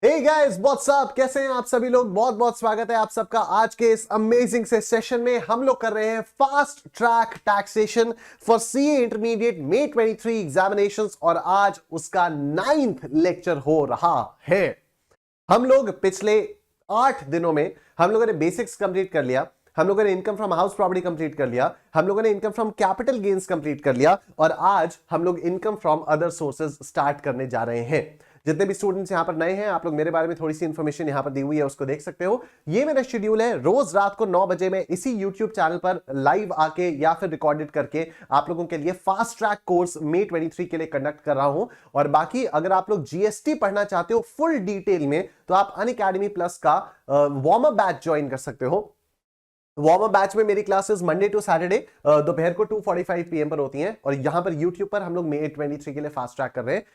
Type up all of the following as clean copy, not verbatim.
Hey guys what's up, कैसे हैं आप सभी लोग। बहुत बहुत स्वागत है आप सबका आज के इस अमेजिंग से सेशन में। हम लोग कर रहे हैं fast track taxation for CA intermediate may 23 examinations और आज उसका 9th लेक्चर हो रहा है। हम लोग पिछले 8 दिनों में हम लोगों ने बेसिक्स कंप्लीट कर लिया, हम लोगों ने income from house property complete कर लिया, हम लोगों ने income from capital gains complete कर लिया और आज हम लोग income from other sources start करने जा रहे हैं। जितने भी स्टूडेंट्स यहां पर नए हैं, आप लोग मेरे बारे में थोड़ी सी इंफॉर्मेशन यहां पर दी हुई है, उसको देख सकते हो। ये मेरा शेड्यूल है, रोज रात को 9 बजे मैं इसी यूट्यूब चैनल पर लाइव आके या फिर रिकॉर्डेड करके आप लोगों के लिए फास्ट ट्रैक कोर्स मे 23 के लिए कंडक्ट कर रहा हूं। और बाकी अगर आप लोग जीएसटी पढ़ना चाहते हो फुल डिटेल में तो आप अनअकैडमी प्लस का वार्म अप बैच ज्वाइन कर सकते हो। वार्म अप बैच में मेरी क्लासेस मंडे टू सैटरडे दोपहर को 2:45 PM पर होती हैं और यहां पर यूट्यूब पर हम लोग मे 23 के लिए फास्ट ट्रैक कर रहे हैं।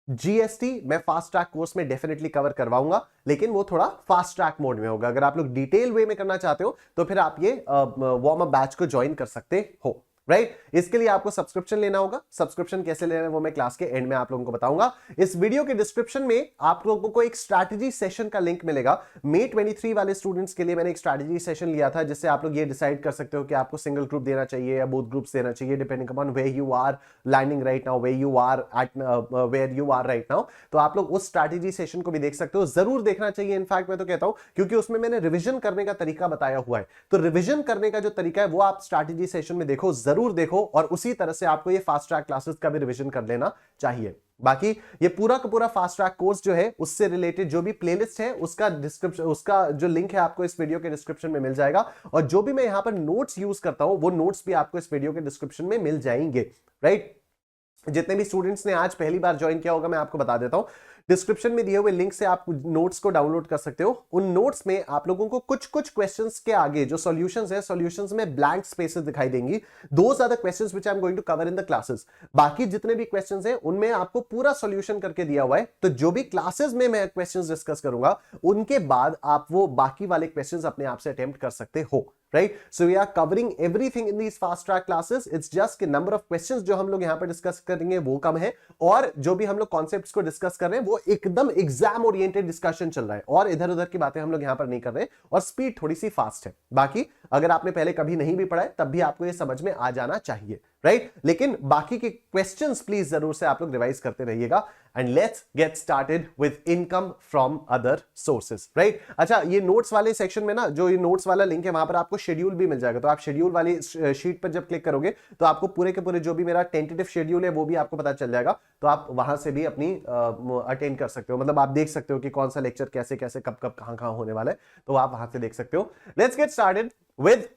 जीएसटी मैं फास्ट ट्रैक कोर्स में डेफिनेटली कवर करवाऊंगा, लेकिन वो थोड़ा फास्ट ट्रैक मोड में होगा। अगर आप लोग डिटेल वे में करना चाहते हो तो फिर आप ये वार्म अप बैच को ज्वाइन कर सकते हो, राइट। इसके लिए आपको सब्सक्रिप्शन लेना होगा। सब्सक्रिप्शन कैसे लेना है वो मैं क्लास के एंड में आप लोगों को बताऊंगा। इस वीडियो के डिस्क्रिप्शन में आप लोगों को एक स्ट्रैटेजी सेशन का लिंक मिलेगा। मे 23 वाले स्टूडेंट्स के लिए मैंने एक स्ट्रैटेजी सेशन लिया था, जिससे आप लोग ये डिसाइड कर सकते हो कि आपको सिंगल ग्रुप देना चाहिए या बोथ ग्रुप्स देना चाहिए, depending upon where you are landing right now, where you are right now. तो आप लोग उस स्ट्रैटेजी सेशन को भी देख सकते हो, जरूर देखना चाहिए। इनफैक्ट मैं तो कहता हूं, क्योंकि उसमें मैंने रिविजन करने का तरीका बताया हुआ है। तो रिविजन करने का जो तरीका है वो आप स्ट्रैटेजी सेशन में देखो, जरूर देखो, और उसी तरह से आपको ये फास्ट ट्रैक क्लासेस का भी रिवीजन कर लेना चाहिए। बाकी ये पूरा का पूरा फास्ट ट्रैक कोर्स जो है उससे रिलेटेड जो भी प्लेलिस्ट है उसका डिस्क्रिप्शन, उसका जो लिंक है आपको इस वीडियो के डिस्क्रिप्शन में मिल जाएगा। और जो भी मैं यहां पर नोट्स यूज करता हूं वो नोट्स भी आपको इस वीडियो के डिस्क्रिप्शन में मिल जाएंगे, राइट। जितने भी स्टूडेंट्स ने आज पहली बार ज्वाइन किया होगा मैं आपको बता देता हूं, डिस्क्रिप्शन में दिए हुए लिंक से आप नोट्स को डाउनलोड कर सकते हो। उन नोट्स में आप लोगों को कुछ कुछ क्वेश्चंस के आगे जो सॉल्यूशंस है, सॉल्यूशंस में ब्लैंक स्पेसेस दिखाई देंगी। Those are the questions which I am going to cover in the classes. बाकी जितने भी क्वेश्चंस हैं उनमें आपको पूरा सॉल्यूशन करके दिया हुआ है। तो जो भी क्लासेस में मैं क्वेश्चंस डिस्कस करूंगा उनके बाद आप वो बाकी वाले क्वेश्चंस अपने आप से अटेम्प्ट कर सकते हो, right? So we are covering everything in these fast track classes. It's just कि number of questions जो हम लोग यहाँ पर डिस्कस करेंगे वो कम है, और जो भी हम लोग कॉन्सेप्ट्स को डिस्कस कर रहे हैं वो एकदम एग्जाम ओरिएंटेड डिस्कशन चल रहा है, और इधर उधर की बातें हम लोग यहाँ पर नहीं कर रहे हैं, और स्पीड थोड़ी सी फास्ट है। बाकी अगर आपने पहले कभी नहीं भी पढ़ा है तब भी आपको ये समझ में आ जाना चाहिए, राइट। लेकिन बाकी के क्वेश्चंस प्लीज जरूर से आप लोग रिवाइज करते रहिएगा। And let's get started with income from other sources, right. अच्छा, ये नोट्स वाले सेक्शन में ना, जो ये नोट्स वाला लिंक है वहां पर आपको शेड्यूल भी मिल जाएगा। तो आप शेड्यूल वाली शीट पर जब क्लिक करोगे तो आपको पूरे के पूरे जो भी मेरा टेंटेटिव शेड्यूल है वो भी आपको पता चल जाएगा। तो आप वहां से भी अपनी अटेंड कर सकते हो, मतलब आप देख सकते हो कि कौन सा लेक्चर कैसे कैसे कब कब कहां कहां होने वाला है, तो आप वहां से देख सकते हो। Let's get started with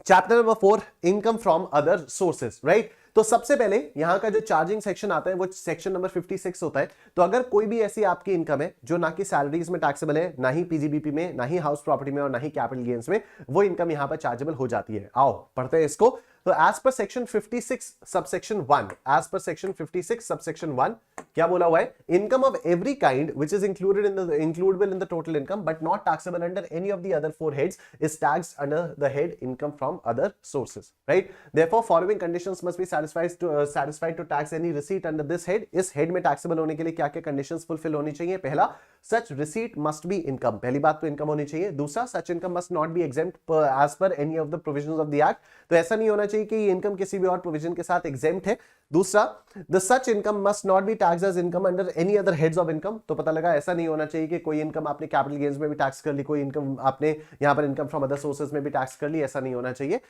chapter number 4, income from other sources, right. तो सबसे पहले यहां का जो चार्जिंग सेक्शन आता है वो सेक्शन नंबर 56 होता है। तो अगर कोई भी ऐसी आपकी इनकम है जो ना कि सैलरीज में टैक्सेबल है, ना ही पीजीबीपी में, ना ही हाउस प्रॉपर्टी में, और ना ही कैपिटल गेन्स में, वो इनकम यहां पर चार्जेबल हो जाती है। आओ पढ़ते हैं इसको। तो as per section 56 subsection 1, as per section 56 subsection 1 क्या बोला हुआ है? Income of every kind which is includable in the total income but not taxable under any of the other 4 heads is taxed under the head income from other sources, right. Therefore following conditions must be satisfied to tax any receipt under this head। इस head में taxable होने के लिए क्या क्या conditions fulfil होनी चाहिए? पहला, such receipt must be income, पहली बात तो इनकम होनी चाहिए। दूसरा, such income must not be exempt as per any of the provisions of the act, तो ऐसा नहीं होना चाहिए कि ये इनकम किसी भी और प्रोविजन के साथ एग्जेम्प्ट है। दूसरा, the such income must not be taxed as income under any other heads of income, तो पता लगा ऐसा नहीं होना चाहिए कि कोई इनकम आपने कैपिटल गेन्स में भी टैक्स कर ली, कोई इनकम आपने यहां पर इनकम फ्रॉम अदर सोर्सेज में भी टैक्स कर ली, ऐसा नहीं होना चाहिए।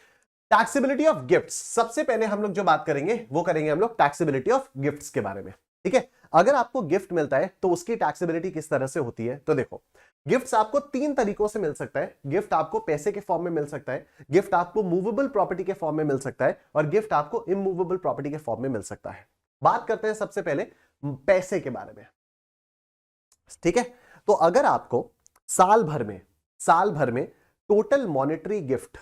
टैक्सेबिलिटी ऑफ गिफ्ट्स, सबसे पहले हम लोग जो बात करेंगे वो करेंगे हम लोग टैक्सेबिलिटी ऑफ गिफ्ट्स के बारे में, ठीक है। अगर आपको गिफ्ट मिलता है तो उसकी टैक्सेबिलिटी किस तरह से होती है? तो देखो, गिफ्ट्स आपको 3 तरीकों से मिल सकता है। गिफ्ट आपको पैसे के फॉर्म में मिल सकता है, गिफ्ट आपको मूवेबल प्रॉपर्टी के फॉर्म में मिल सकता है, और गिफ्ट आपको इमूवेबल प्रॉपर्टी के फॉर्म में मिल सकता है। बात करते हैं सबसे पहले पैसे के बारे में, ठीक है। तो अगर आपको साल भर में टोटल मॉनेटरी गिफ्ट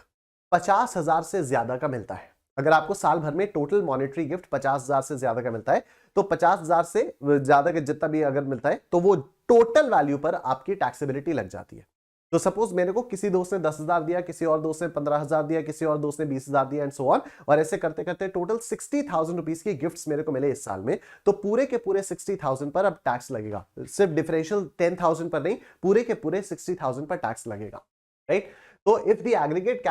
50,000 से ज्यादा का मिलता है, अगर आपको साल भर में टोटल मॉनेटरी गिफ्ट 50,000 से ज्यादा का मिलता है, तो 50,000 से ज्यादा का जितना भी अगर मिलता है तो वो टोटल वैल्यू पर आपकी टैक्सेबिलिटी लग जाती है। तो सपोज मेरे को किसी दोस्त ने 10,000 दिया, किसी और दोस्त ने 15,000 दिया, किसी और दोस्त ने 20,000 दिया एंड सो ऑन, और ऐसे करते करते टोटल 60,000 रुपीज की गिफ्ट्स मेरे को मिले इस साल में, तो पूरे के पूरे 60,000 पर अब टैक्स लगेगा, सिर्फ डिफरेंशियल 10,000 पर नहीं, पूरे के पूरे 60,000 पर टैक्स लगेगा, right? So if the aggregate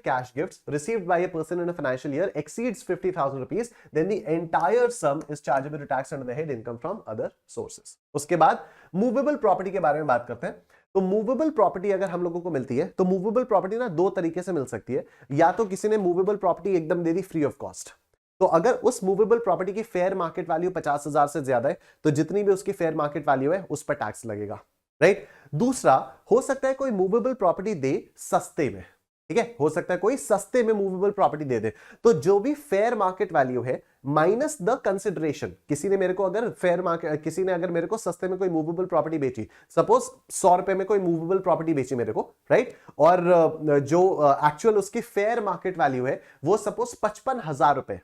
cash gifts received by a person in a financial year exceeds 50,000 rupees, then the entire sum is chargeable to tax under the head income from other sources. उसके बाद movable property के बारे में बात करते हैं। तो movable property अगर हम लोगों को मिलती है तो मूवेबल प्रॉपर्टी ना दो तरीके से मिल सकती है, या तो किसी ने मूवेबल प्रॉपर्टी एकदम दे दी फ्री ऑफ कॉस्ट, तो अगर उस मूवेबल प्रॉपर्टी की फेयर मार्केट वैल्यू 50,000 से ज्यादा है तो जितनी भी उसकी फेयर मार्केट वैल्यू है उस पर टैक्स लगेगा, राइट? दूसरा हो सकता है कोई मूवेबल प्रॉपर्टी दे सस्ते में, ठीक है, हो सकता है कोई सस्ते में मूवेबल प्रॉपर्टी दे दे, तो जो भी फेयर मार्केट वैल्यू है माइनस द कंसिडरेशन, किसी ने मेरे को अगर फेयर मार्केट, किसी ने अगर मेरे को सस्ते में कोई मूवेबल प्रॉपर्टी बेची, सपोज 100 रुपए में कोई मूवेबल प्रॉपर्टी बेची मेरे को, राइट, और जो एक्चुअल उसकी फेयर मार्केट वैल्यू है वो सपोज 55,000 रुपए,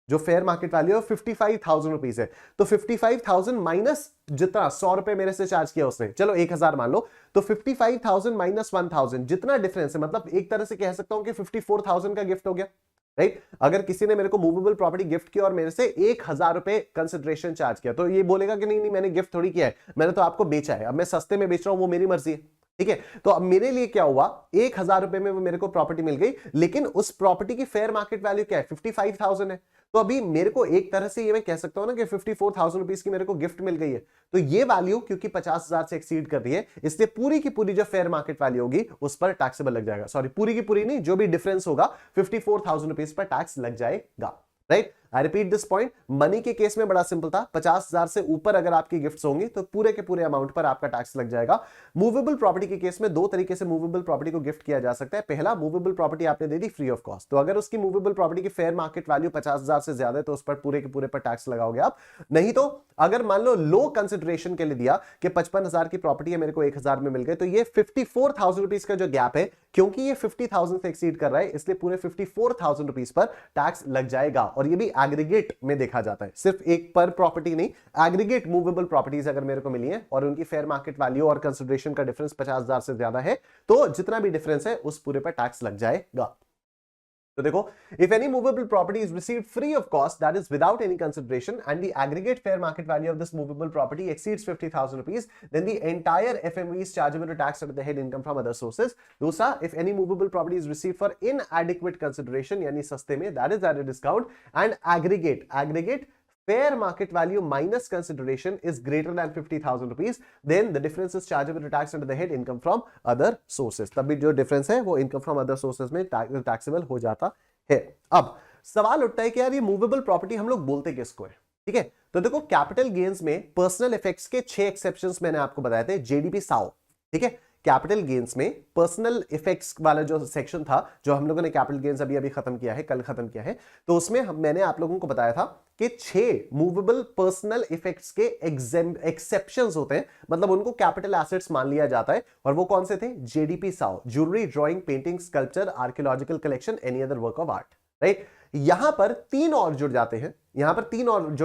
जो फेयर मार्केट वैल्यू है 55,000 रुपीज है, तो 55,000 माइनस जितना 100 रुपए मेरे से चार्ज किया उसने, चलो 1,000 मान लो, तो 55,000 माइनस 1,000 जितना डिफरेंस है, मतलब एक तरह से कह सकता हूं कि 54,000 का गिफ्ट हो गया, राइट? अगर किसी ने मेरे को मूवेबल प्रॉपर्टी गिफ्ट की और मेरे से 1,000 रुपए कंसिडरेशन चार्ज किया, तो ये बोलेगा कि नहीं नहीं मैंने गिफ्ट थोड़ी किया है, मैंने तो आपको बेचा है, अब मैं सस्ते में बेच रहा हूं वो मेरी मर्जी है, ठीक है? तो अब मेरे लिए क्या हुआ, 1,000 रुपए में वो मेरे को प्रॉपर्टी मिल गई, लेकिन उस प्रॉपर्टी की फेयर मार्केट वैल्यू क्या है, 55,000 है, तो अभी मेरे को एक तरह से ये मैं कह सकता हूं ना कि 54,000 रुपीज की मेरे को गिफ्ट मिल गई है, तो ये वैल्यू क्योंकि 50,000 से एक्सीड कर रही है, इसलिए पूरी की पूरी जो फेयर मार्केट वैल्यू होगी उस पर टैक्सेबल लग जाएगा, सॉरी पूरी की पूरी नहीं, जो भी डिफरेंस होगा 54,000 रुपीज पर टैक्स लग जाएगा, right? I repeat this point, money के केस में बड़ा सिंपल था, 50,000 से ऊपर अगर आपकी गिफ्ट्स होंगी तो पूरे के पूरे अमाउंट पर आपका टैक्स लग जाएगा। मूवेबल प्रॉपर्टी के केस में दो तरीके से मूवेबल प्रॉपर्टी को गिफ्ट किया जा सकता है। पहला, मूवेबल प्रॉपर्टी आपने दे दी फ्री ऑफ कॉस्ट, तो अगर उसकी मूवेबल प्रॉपर्टी की फेयर मार्केट वैल्यू 50,000 से ज्यादा है तो उस पर पूरे के पूरे पर टैक्स लगाओगे आप। नहीं तो अगर मान लो लो कंसिडरेशन के लिए दिया कि 55,000 की प्रॉपर्टी है, मेरे को 1,000 में मिल गए, तो ये 54,000 रुपीज का जो गैप है, क्योंकि ये 50,000 से एक्सीड कर रहा है, इसलिए पूरे 54,000 रुपीज पर टैक्स लग जाएगा। और ये भी एग्रीगेट में देखा जाता है, सिर्फ एक पर प्रॉपर्टी नहीं, एग्रीगेट मूवेबल प्रॉपर्टीज अगर मेरे को मिली है और उनकी फेयर मार्केट वैल्यू और कंसिडरेशन का डिफरेंस 50,000 से ज्यादा है, तो जितना भी डिफरेंस है उस पूरे पर टैक्स लग जाएगा। तो देखो, if any movable property is received free of cost, that is without any consideration, and the aggregate fair market value of this movable property exceeds 50,000 rupees, then the entire FMV is chargeable to tax under the head income from other sources. दूसरा, if any movable property is received for inadequate consideration, यानी सस्ते में, that is at a discount, and aggregate fair market value minus consideration is greater than 50,000 rupees, then the difference is chargeable to tax under the head income from other sources. तब भी जो difference है वो income from other sources में taxable हो जाता है। अब सवाल उठता है कि यार ये मूवेबल प्रॉपर्टी हम लोग बोलते किसको है, ठीक है? तो देखो, कैपिटल गेन्स में पर्सनल इफेक्ट्स के 6 एक्सेप्शंस मैंने आपको बताए थे, जेडीपी साओ, ठीक है? कैपिटल गेन्स में पर्सनल इफेक्ट्स वाला जो सेक्शन था, जो हम लोगों ने कैपिटल गेन्स अभी खत्म किया है, कल खत्म किया है, तो उसमें मैंने आप लोगों को बताया था कि 6 मूवेबल पर्सनल इफेक्ट्स के एक्सेप्शंस होते हैं, मतलब उनको कैपिटल एसेट्स मान लिया जाता है, और वो कौन से थे? JDP Sao, jewellery, drawing, painting, sculpture, archaeological collection, any other work of art, right? यहां पर 3 और जुड़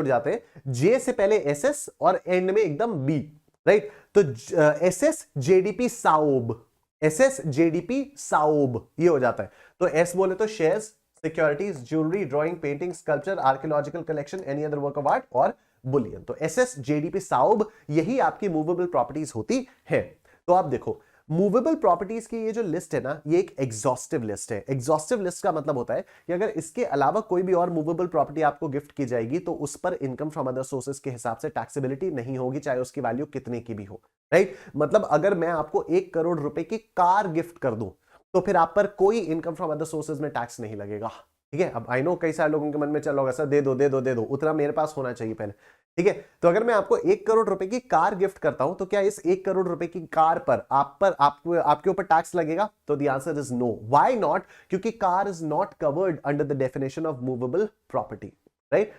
जाते हैं, जे से पहले एसएस और एंड में एकदम बी, राइट? तो एसएस जेडीपी साओब ये हो जाता है। तो एस बोले तो shares, securities, jewellery, drawing, painting, sculpture, archaeological collection, any other work of art और बुलियन। तो एसएस जेडीपी साओब यही आपकी मूवेबल प्रॉपर्टीज होती है। तो आप देखो, मूवेबल प्रॉपर्टीज की ये जो लिस्ट है ना, ये एक एग्जॉस्टिव लिस्ट है। एग्जॉस्टिव लिस्ट का मतलब होता है कि अगर इसके अलावा कोई भी और मूवेबल प्रॉपर्टी आपको गिफ्ट की जाएगी तो उस पर इनकम फ्रॉम अदर सोर्सेज के हिसाब से टैक्सेबिलिटी नहीं होगी, चाहे उसकी वैल्यू कितने की भी हो, राइट? मतलब अगर मैं आपको 1 करोड़ रुपए की कार गिफ्ट कर दूं तो फिर आप पर कोई इनकम फ्रॉम अदर सोर्सेज में टैक्स नहीं लगेगा, ठीक है? अब आई नो कई सारे लोगों के मन में चल रहा होगा, सर दे दो, उतना मेरे पास होना चाहिए पहले, ठीक है? तो अगर मैं आपको 1 करोड़ रुपए की कार गिफ्ट करता हूं तो क्या इस 1 करोड़ रुपए की कार पर आपके ऊपर टैक्स लगेगा? तो the answer is no. Why not? क्योंकि car is not covered under the definition of movable property, right?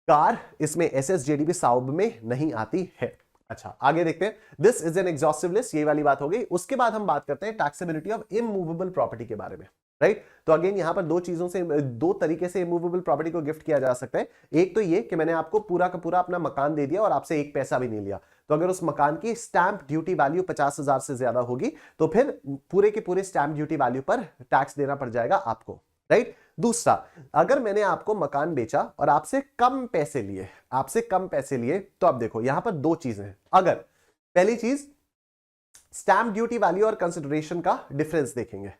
Car इसमें एसएसजेडीपी साउब में नहीं आती है। अच्छा, आगे देखते हैं। This is an exhaustive list, ये वाली बात हो गई। उसके बाद हम बात करते हैं टैक्सेबिलिटी ऑफ इमूवेबल प्रॉपर्टी के बारे में, राइट? तो अगेन यहां पर दो तरीके से इमूवेबल प्रॉपर्टी को गिफ्ट किया जा सकता है। एक तो ये कि मैंने आपको पूरा का पूरा अपना मकान दे दिया और आपसे 1 पैसा भी नहीं लिया, तो अगर उस मकान की स्टैंप ड्यूटी वैल्यू 50,000 से ज्यादा होगी तो फिर पूरे के पूरे स्टैंप ड्यूटी वैल्यू पर टैक्स देना पड़ जाएगा आपको, राइट। दूसरा, अगर मैंने आपको मकान बेचा और आपसे कम पैसे लिए, तो अब देखो यहां पर दो चीजें हैं। अगर पहली चीज, स्टैंप ड्यूटी वैल्यू और कंसिडरेशन का डिफरेंस देखेंगे।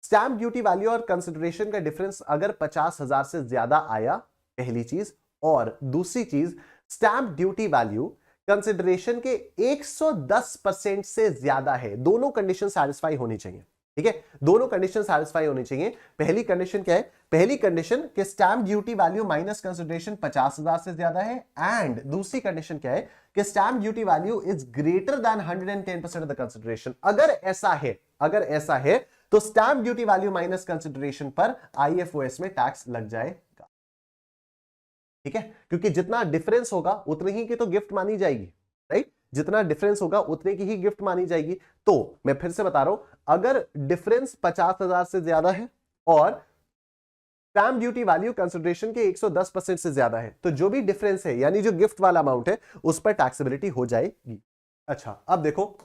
स्टैंप ड्यूटी वैल्यू और कंसिडरेशन का डिफरेंस अगर 50,000 से ज्यादा आया, पहली चीज, और दूसरी चीज, स्टैंप ड्यूटी वैल्यू कंसिडरेशन के 110% से ज्यादा है। दोनों कंडीशन सैटिस्फाई होनी चाहिए, ठीक है, दोनों कंडीशन सैटिस्फाई होनी चाहिए। पहली कंडीशन क्या है? पहली कंडीशन कि stamp duty value minus consideration 50,000 से ज्यादा है, एंड दूसरी कंडीशन क्या है कि stamp duty value is greater than 110% of the consideration. अगर ऐसा है तो stamp duty value minus consideration पर आईएफओएस में टैक्स लग जाएगा, ठीक है, क्योंकि जितना डिफरेंस होगा उतनी ही की तो गिफ्ट मानी जाएगी, राइट, जितना डिफरेंस होगा उतने की ही गिफ्ट मानी जाएगी। तो मैं फिर से बता रहा हूं, अगर डिफरेंस 50,000 से ज्यादा है और स्टैंप ड्यूटी वैल्यू कंसिडरेशन के 110% से ज्यादा है, तो जो भी डिफरेंस है यानी जो गिफ्ट वाला अमाउंट है उस पर टैक्सेबिलिटी हो जाएगी। अच्छा, अब देखो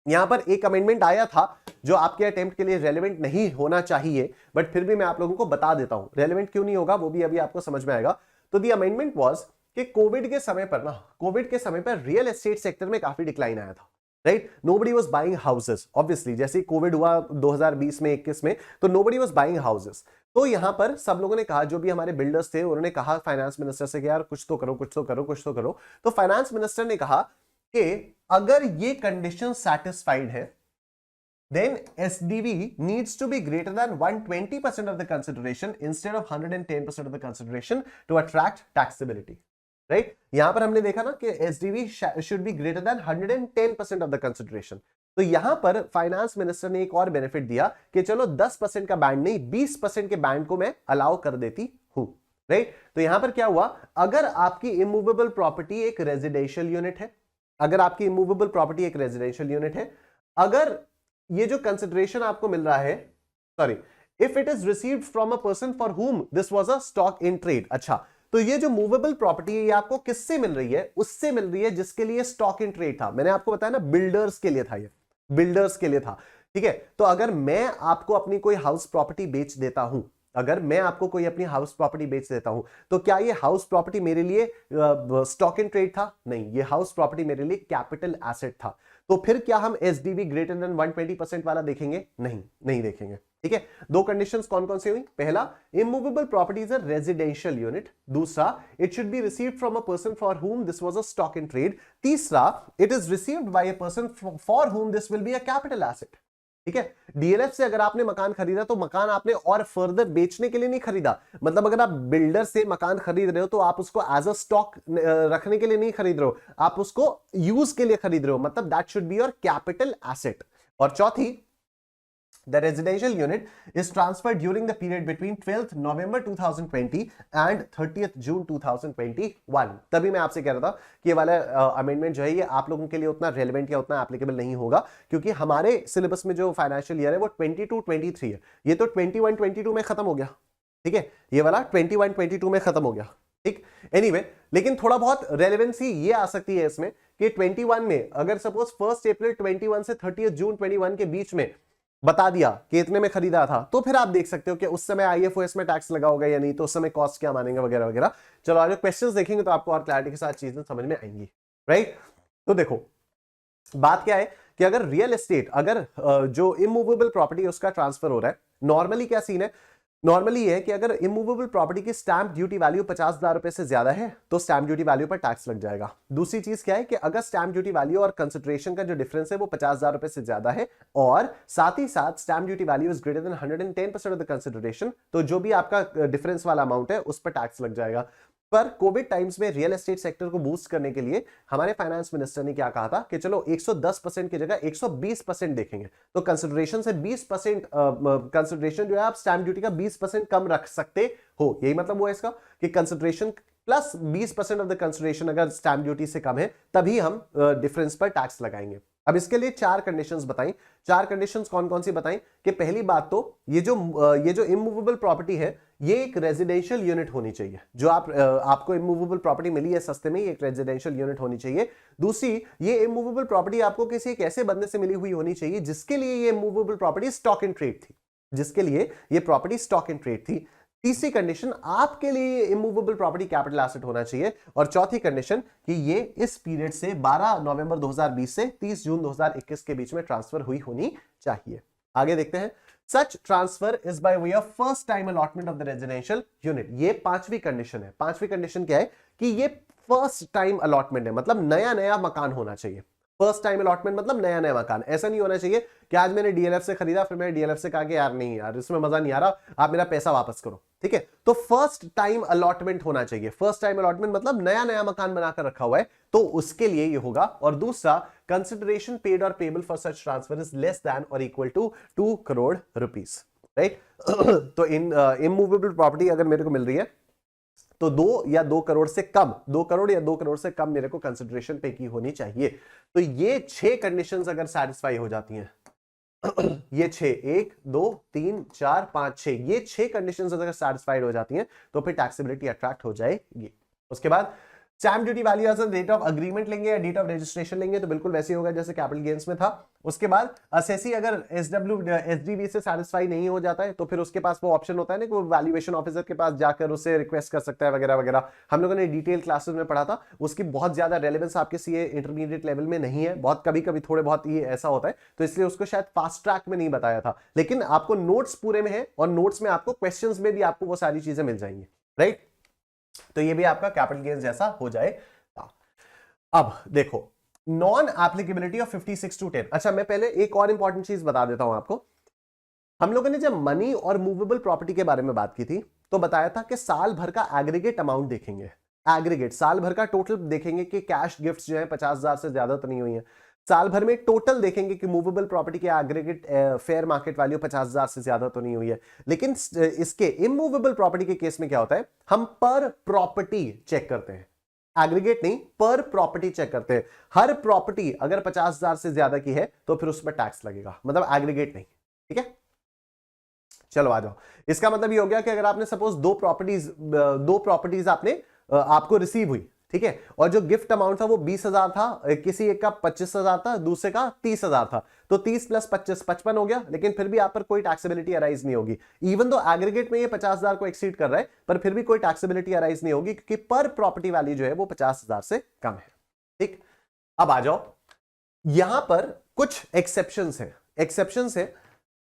यहां पर एक अमेंडमेंट आया था जो आपके अटेम्प्ट के लिए रेलेवेंट नहीं होना चाहिए, बट फिर भी मैं आप लोगों को बता देता हूं। रेलेवेंट क्यों नहीं होगा वो भी अभी आपको समझ में आएगा। तो दी अमेंडमेंट वाज कि कोविड के समय पर रियल एस्टेट सेक्टर में काफी डिक्लाइन आया था, right. Nobody was buying houses, obviously जैसे कोविड हुआ 2020 में 21 में, तो नोबडी वाज बाइंग हाउसेस। तो यहां पर सब लोगों ने कहा, जो भी हमारे बिल्डर्स थे उन्होंने कहा फाइनेंस मिनिस्टर से कि यार कुछ तो करो। तो फाइनेंस मिनिस्टर ने कहा कि अगर ये कंडीशन सैटिस्फाइड है, then SDV needs to be greater than 120% of the consideration instead of 110% of the consideration to attract taxability, right? यहां पर हमने देखा ना कि SDV should be greater than 110% of the consideration। तो यहां पर फाइनेंस मिनिस्टर ने एक और बेनिफिट दिया कि चलो 10% का बैंड नहीं 20% के बैंड को मैं अलाउ कर देती हूं, राइट। तो यहां पर क्या हुआ, अगर आपकी इमूवेबल प्रॉपर्टी एक रेजिडेंशियल यूनिट है, अगर ये जो कंसिडरेशन आपको मिल रहा है, if it is received from a person for whom this was a stock in trade. अच्छा, तो ये जो मूवेबल प्रॉपर्टी है ये आपको किससे मिल रही है? उससे मिल रही है जिसके लिए स्टॉक इन ट्रेड था। मैंने आपको बताया ना, बिल्डर्स के लिए था, ये बिल्डर्स के लिए था, ठीक है। तो अगर मैं आपको अपनी कोई हाउस प्रॉपर्टी बेच देता हूं, तो क्या ये हाउस प्रॉपर्टी मेरे लिए स्टॉक इन ट्रेड था? नहीं, ये हाउस प्रॉपर्टी मेरे लिए कैपिटल एसेट था। तो फिर क्या हम एसडीवी ग्रेटर देन 120% वाला देखेंगे? नहीं देखेंगे, ठीक है। दो कंडीशंस कौन कौन सी हुई? पहला, immovable property is a residential unit. दूसरा, it should be received from a person for whom this was a stock in trade. तीसरा, it is received by a person for whom this will be a capital asset, ठीक है। DLF से अगर आपने मकान खरीदा तो मकान आपने और फर्दर बेचने के लिए नहीं खरीदा। मतलब अगर आप बिल्डर से मकान खरीद रहे हो तो आप उसको एज अ स्टॉक रखने के लिए नहीं खरीद रहे हो, आप उसको यूज के लिए खरीद रहे हो, मतलब that should be your capital asset. और चौथी, the residential unit is transferred during the period between 12th November 2020 and 30th June 2021। तभी मैं आपसे कह रहा था कि ये वाला अमेंडमेंट जो है ये आप लोगों के लिए उतना रेलेवेंट या उतना एप्लीकेबल नहीं होगा, क्योंकि हमारे सिलेबस में जो फाइनेंशियल ईयर है वो 22-23 है, ये तो 21-22 में खत्म हो गया, ठीक है। ये वाला 21-22 में खत्म हो गया, ठीक। एनीवे, लेकिन थोड़ा बहुत रेलेवेंसी ये आ सकती है इसमें कि 21 में अगर सपोज 1 अप्रैल 21 से 30 जून 21 के बीच में बता दिया कि इतने में खरीदा था, तो फिर आप देख सकते हो कि उस समय आईएफओएस में टैक्स लगा होगा या नहीं, तो उस समय कॉस्ट क्या मानेंगे वगैरह वगैरह। चलो आज क्वेश्चंस देखेंगे तो आपको और क्लैरिटी के साथ चीजें समझ में आएंगी, राइट। तो देखो बात क्या है कि अगर रियल एस्टेट, अगर जो इमूवेबल प्रॉपर्टी है उसका ट्रांसफर हो रहा है, नॉर्मली क्या सीन है? नॉर्मली ये है कि अगर इमूवेबल प्रॉपर्टी की स्टैंप ड्यूटी वैल्यू 50,000 रुपए से ज्यादा है तो स्टैंप ड्यूटी वैल्यू पर टैक्स लग जाएगा। दूसरी चीज क्या है कि अगर स्टैंप ड्यूटी वैल्यू और कंसिडरेशन का जो डिफरेंस है वो 50,000 रुपए से ज्यादा है और साथ ही साथ stamp duty value is greater than 110% of the consideration, तो जो भी आपका डिफरेंस वाला अमाउंट है उस पर टैक्स लग जाएगा। पर कोविड टाइम्स में रियल एस्टेट सेक्टर को बूस्ट करने के लिए हमारे फाइनेंस मिनिस्टर ने क्या कहा था कि चलो 110% की जगह 120% देखेंगे, तो कंसिडरेशन से 20% कंसिडरेशन जो है आप स्टैंप ड्यूटी का 20% कम रख सकते हो। यही मतलब हुआ इसका कि consideration plus 20% of the consideration अगर स्टैंप ड्यूटी से कम है तभी हम डिफरेंस पर टैक्स लगाएंगे। अब इसके लिए 4 कंडीशंस बताई। 4 कंडीशंस कौन कौन सी बताई कि पहली बात तो ये जो इमूवेबल प्रॉपर्टी है ये एक रेजिडेंशियल यूनिट होनी चाहिए। जो आपको इमूवेबल प्रॉपर्टी मिली है सस्ते में, ये एक रेजिडेंशियल यूनिट होनी चाहिए। दूसरी, ये इमूवेबल प्रॉपर्टी आपको किसी एक ऐसे बंदे से मिली हुई होनी चाहिए जिसके लिए ये immovable property stock in trade थी, जिसके लिए ये प्रॉपर्टी स्टॉक इन ट्रेड थी। तीसरी कंडीशन, आपके लिए इमूवेबल प्रॉपर्टी कैपिटल एसेट होना चाहिए। और चौथी कंडीशन कि ये इस पीरियड से 12 नवंबर 2020 से 30 जून 2021 के बीच में ट्रांसफर हुई होनी चाहिए। आगे देखते हैं। Such transfer is by way of first time allotment of the residential unit। ये पांचवी कंडीशन है। पांचवी कंडीशन क्या है कि ये फर्स्ट टाइम अलॉटमेंट है, मतलब नया नया मकान होना चाहिए। फर्स्ट टाइम अलॉटमेंट मतलब नया नया मकान। ऐसा नहीं होना चाहिए कि आज मैंने डीएलएफ से खरीदा, फिर मैंने डीएलएफ से कहा कि यार नहीं यार इसमें मजा नहीं आ रहा, आप मेरा पैसा वापस करो। ठीक है, तो फर्स्ट टाइम अलॉटमेंट होना चाहिए। फर्स्ट टाइम अलॉटमेंट मतलब नया नया मकान बनाकर रखा हुआ है, तो उसके लिए ये होगा। और दूसरा, कंसिडरेशन पेड और payable for such transfer is less than और equal to 2 crore rupees, right. तो इन इमूवेबल प्रॉपर्टी अगर मेरे को मिल रही है तो 2 या 2 करोड़ से कम, 2 करोड़ या 2 करोड़ से कम मेरे को कंसिडरेशन पे की होनी चाहिए। तो ये 6 कंडीशंस अगर सेटिस्फाई हो जाती हैं, ये 6, 1 2 3 4 5 6, ये 6 कंडीशंस अगर सेटिस्फाइड हो जाती हैं तो फिर टैक्सेबिलिटी अट्रैक्ट हो जाएगी। उसके बाद stamp duty value as date of agreement लेंगे या डेट ऑफ रजिस्ट्रेशन लेंगे तो बिल्कुल वैसे ही होगा जैसे कैपिटल गेन्स में था। उसके बाद असेसी अगर एसडीबी से सैटिस्फाई नहीं हो जाता है तो फिर उसके पास वो ऑप्शन होता है ना कि वो वैल्यूएशन ऑफिसर के पास जाकर उससे रिक्वेस्ट कर सकता है वगैरह वगैरह। हम लोगों ने डिटेल क्लासेस में पढ़ा था, उसकी बहुत ज्यादा रेलेवेंस आपके सीए इंटरमीडिएट लेवल में नहीं है, बहुत कभी कभी थोड़े बहुत ही ऐसा होता है, तो इसलिए उसको शायद फास्ट ट्रैक में नहीं बताया था। लेकिन आपको नोट्स पूरे में है और नोट्स में आपको क्वेश्चंस में भी आपको वो सारी चीजें मिल जाएंगी, राइट। तो ये भी आपका कैपिटल गेन्स जैसा हो जाए। अब देखो, नॉन एप्लीकेबिलिटी ऑफ 56 to 10। अच्छा, मैं पहले एक और इंपॉर्टेंट चीज बता देता हूं आपको। हम लोगों ने जब मनी और मूवेबल प्रॉपर्टी के बारे में बात की थी तो बताया था कि साल भर का एग्रीगेट अमाउंट देखेंगे। एग्रीगेट साल भर का टोटल देखेंगे कि कैश गिफ्ट्स जो है 50,000 से ज्यादा तो नहीं हुई है। साल भर में टोटल देखेंगे कि मूवेबल प्रॉपर्टी के एग्रीगेट फेयर मार्केट वैल्यू 50,000 से ज्यादा तो नहीं हुई है। लेकिन इसके इमूवेबल प्रॉपर्टी के केस में क्या होता है, हम पर प्रॉपर्टी चेक करते हैं, एग्रीगेट नहीं, पर प्रॉपर्टी चेक करते हैं। हर प्रॉपर्टी अगर 50,000 से ज्यादा की है तो फिर उस पर टैक्स लगेगा, मतलब एग्रीगेट नहीं। ठीक है, चलो आ जाओ। इसका मतलब ये हो गया कि अगर आपने सपोज दो प्रॉपर्टीज आपने आपको रिसीव हुई, ठीक है, और जो गिफ्ट अमाउंट था वो 20,000 था, किसी एक का 25,000 था, दूसरे का 30,000 था, तो 30 प्लस 25 55 हो गया। लेकिन फिर भी आप पर कोई टैक्सेबिलिटी अराइज नहीं होगी। इवन दो एग्रीगेट में ये 50,000 को एक्सीड कर रहा है, पर फिर भी कोई टैक्सेबिलिटी अराइज नहीं होगी क्योंकि पर प्रॉपर्टी वैल्यू जो है वो 50,000 से कम है। ठीक, अब आ जाओ, यहां पर कुछ एक्सेप्शंस है।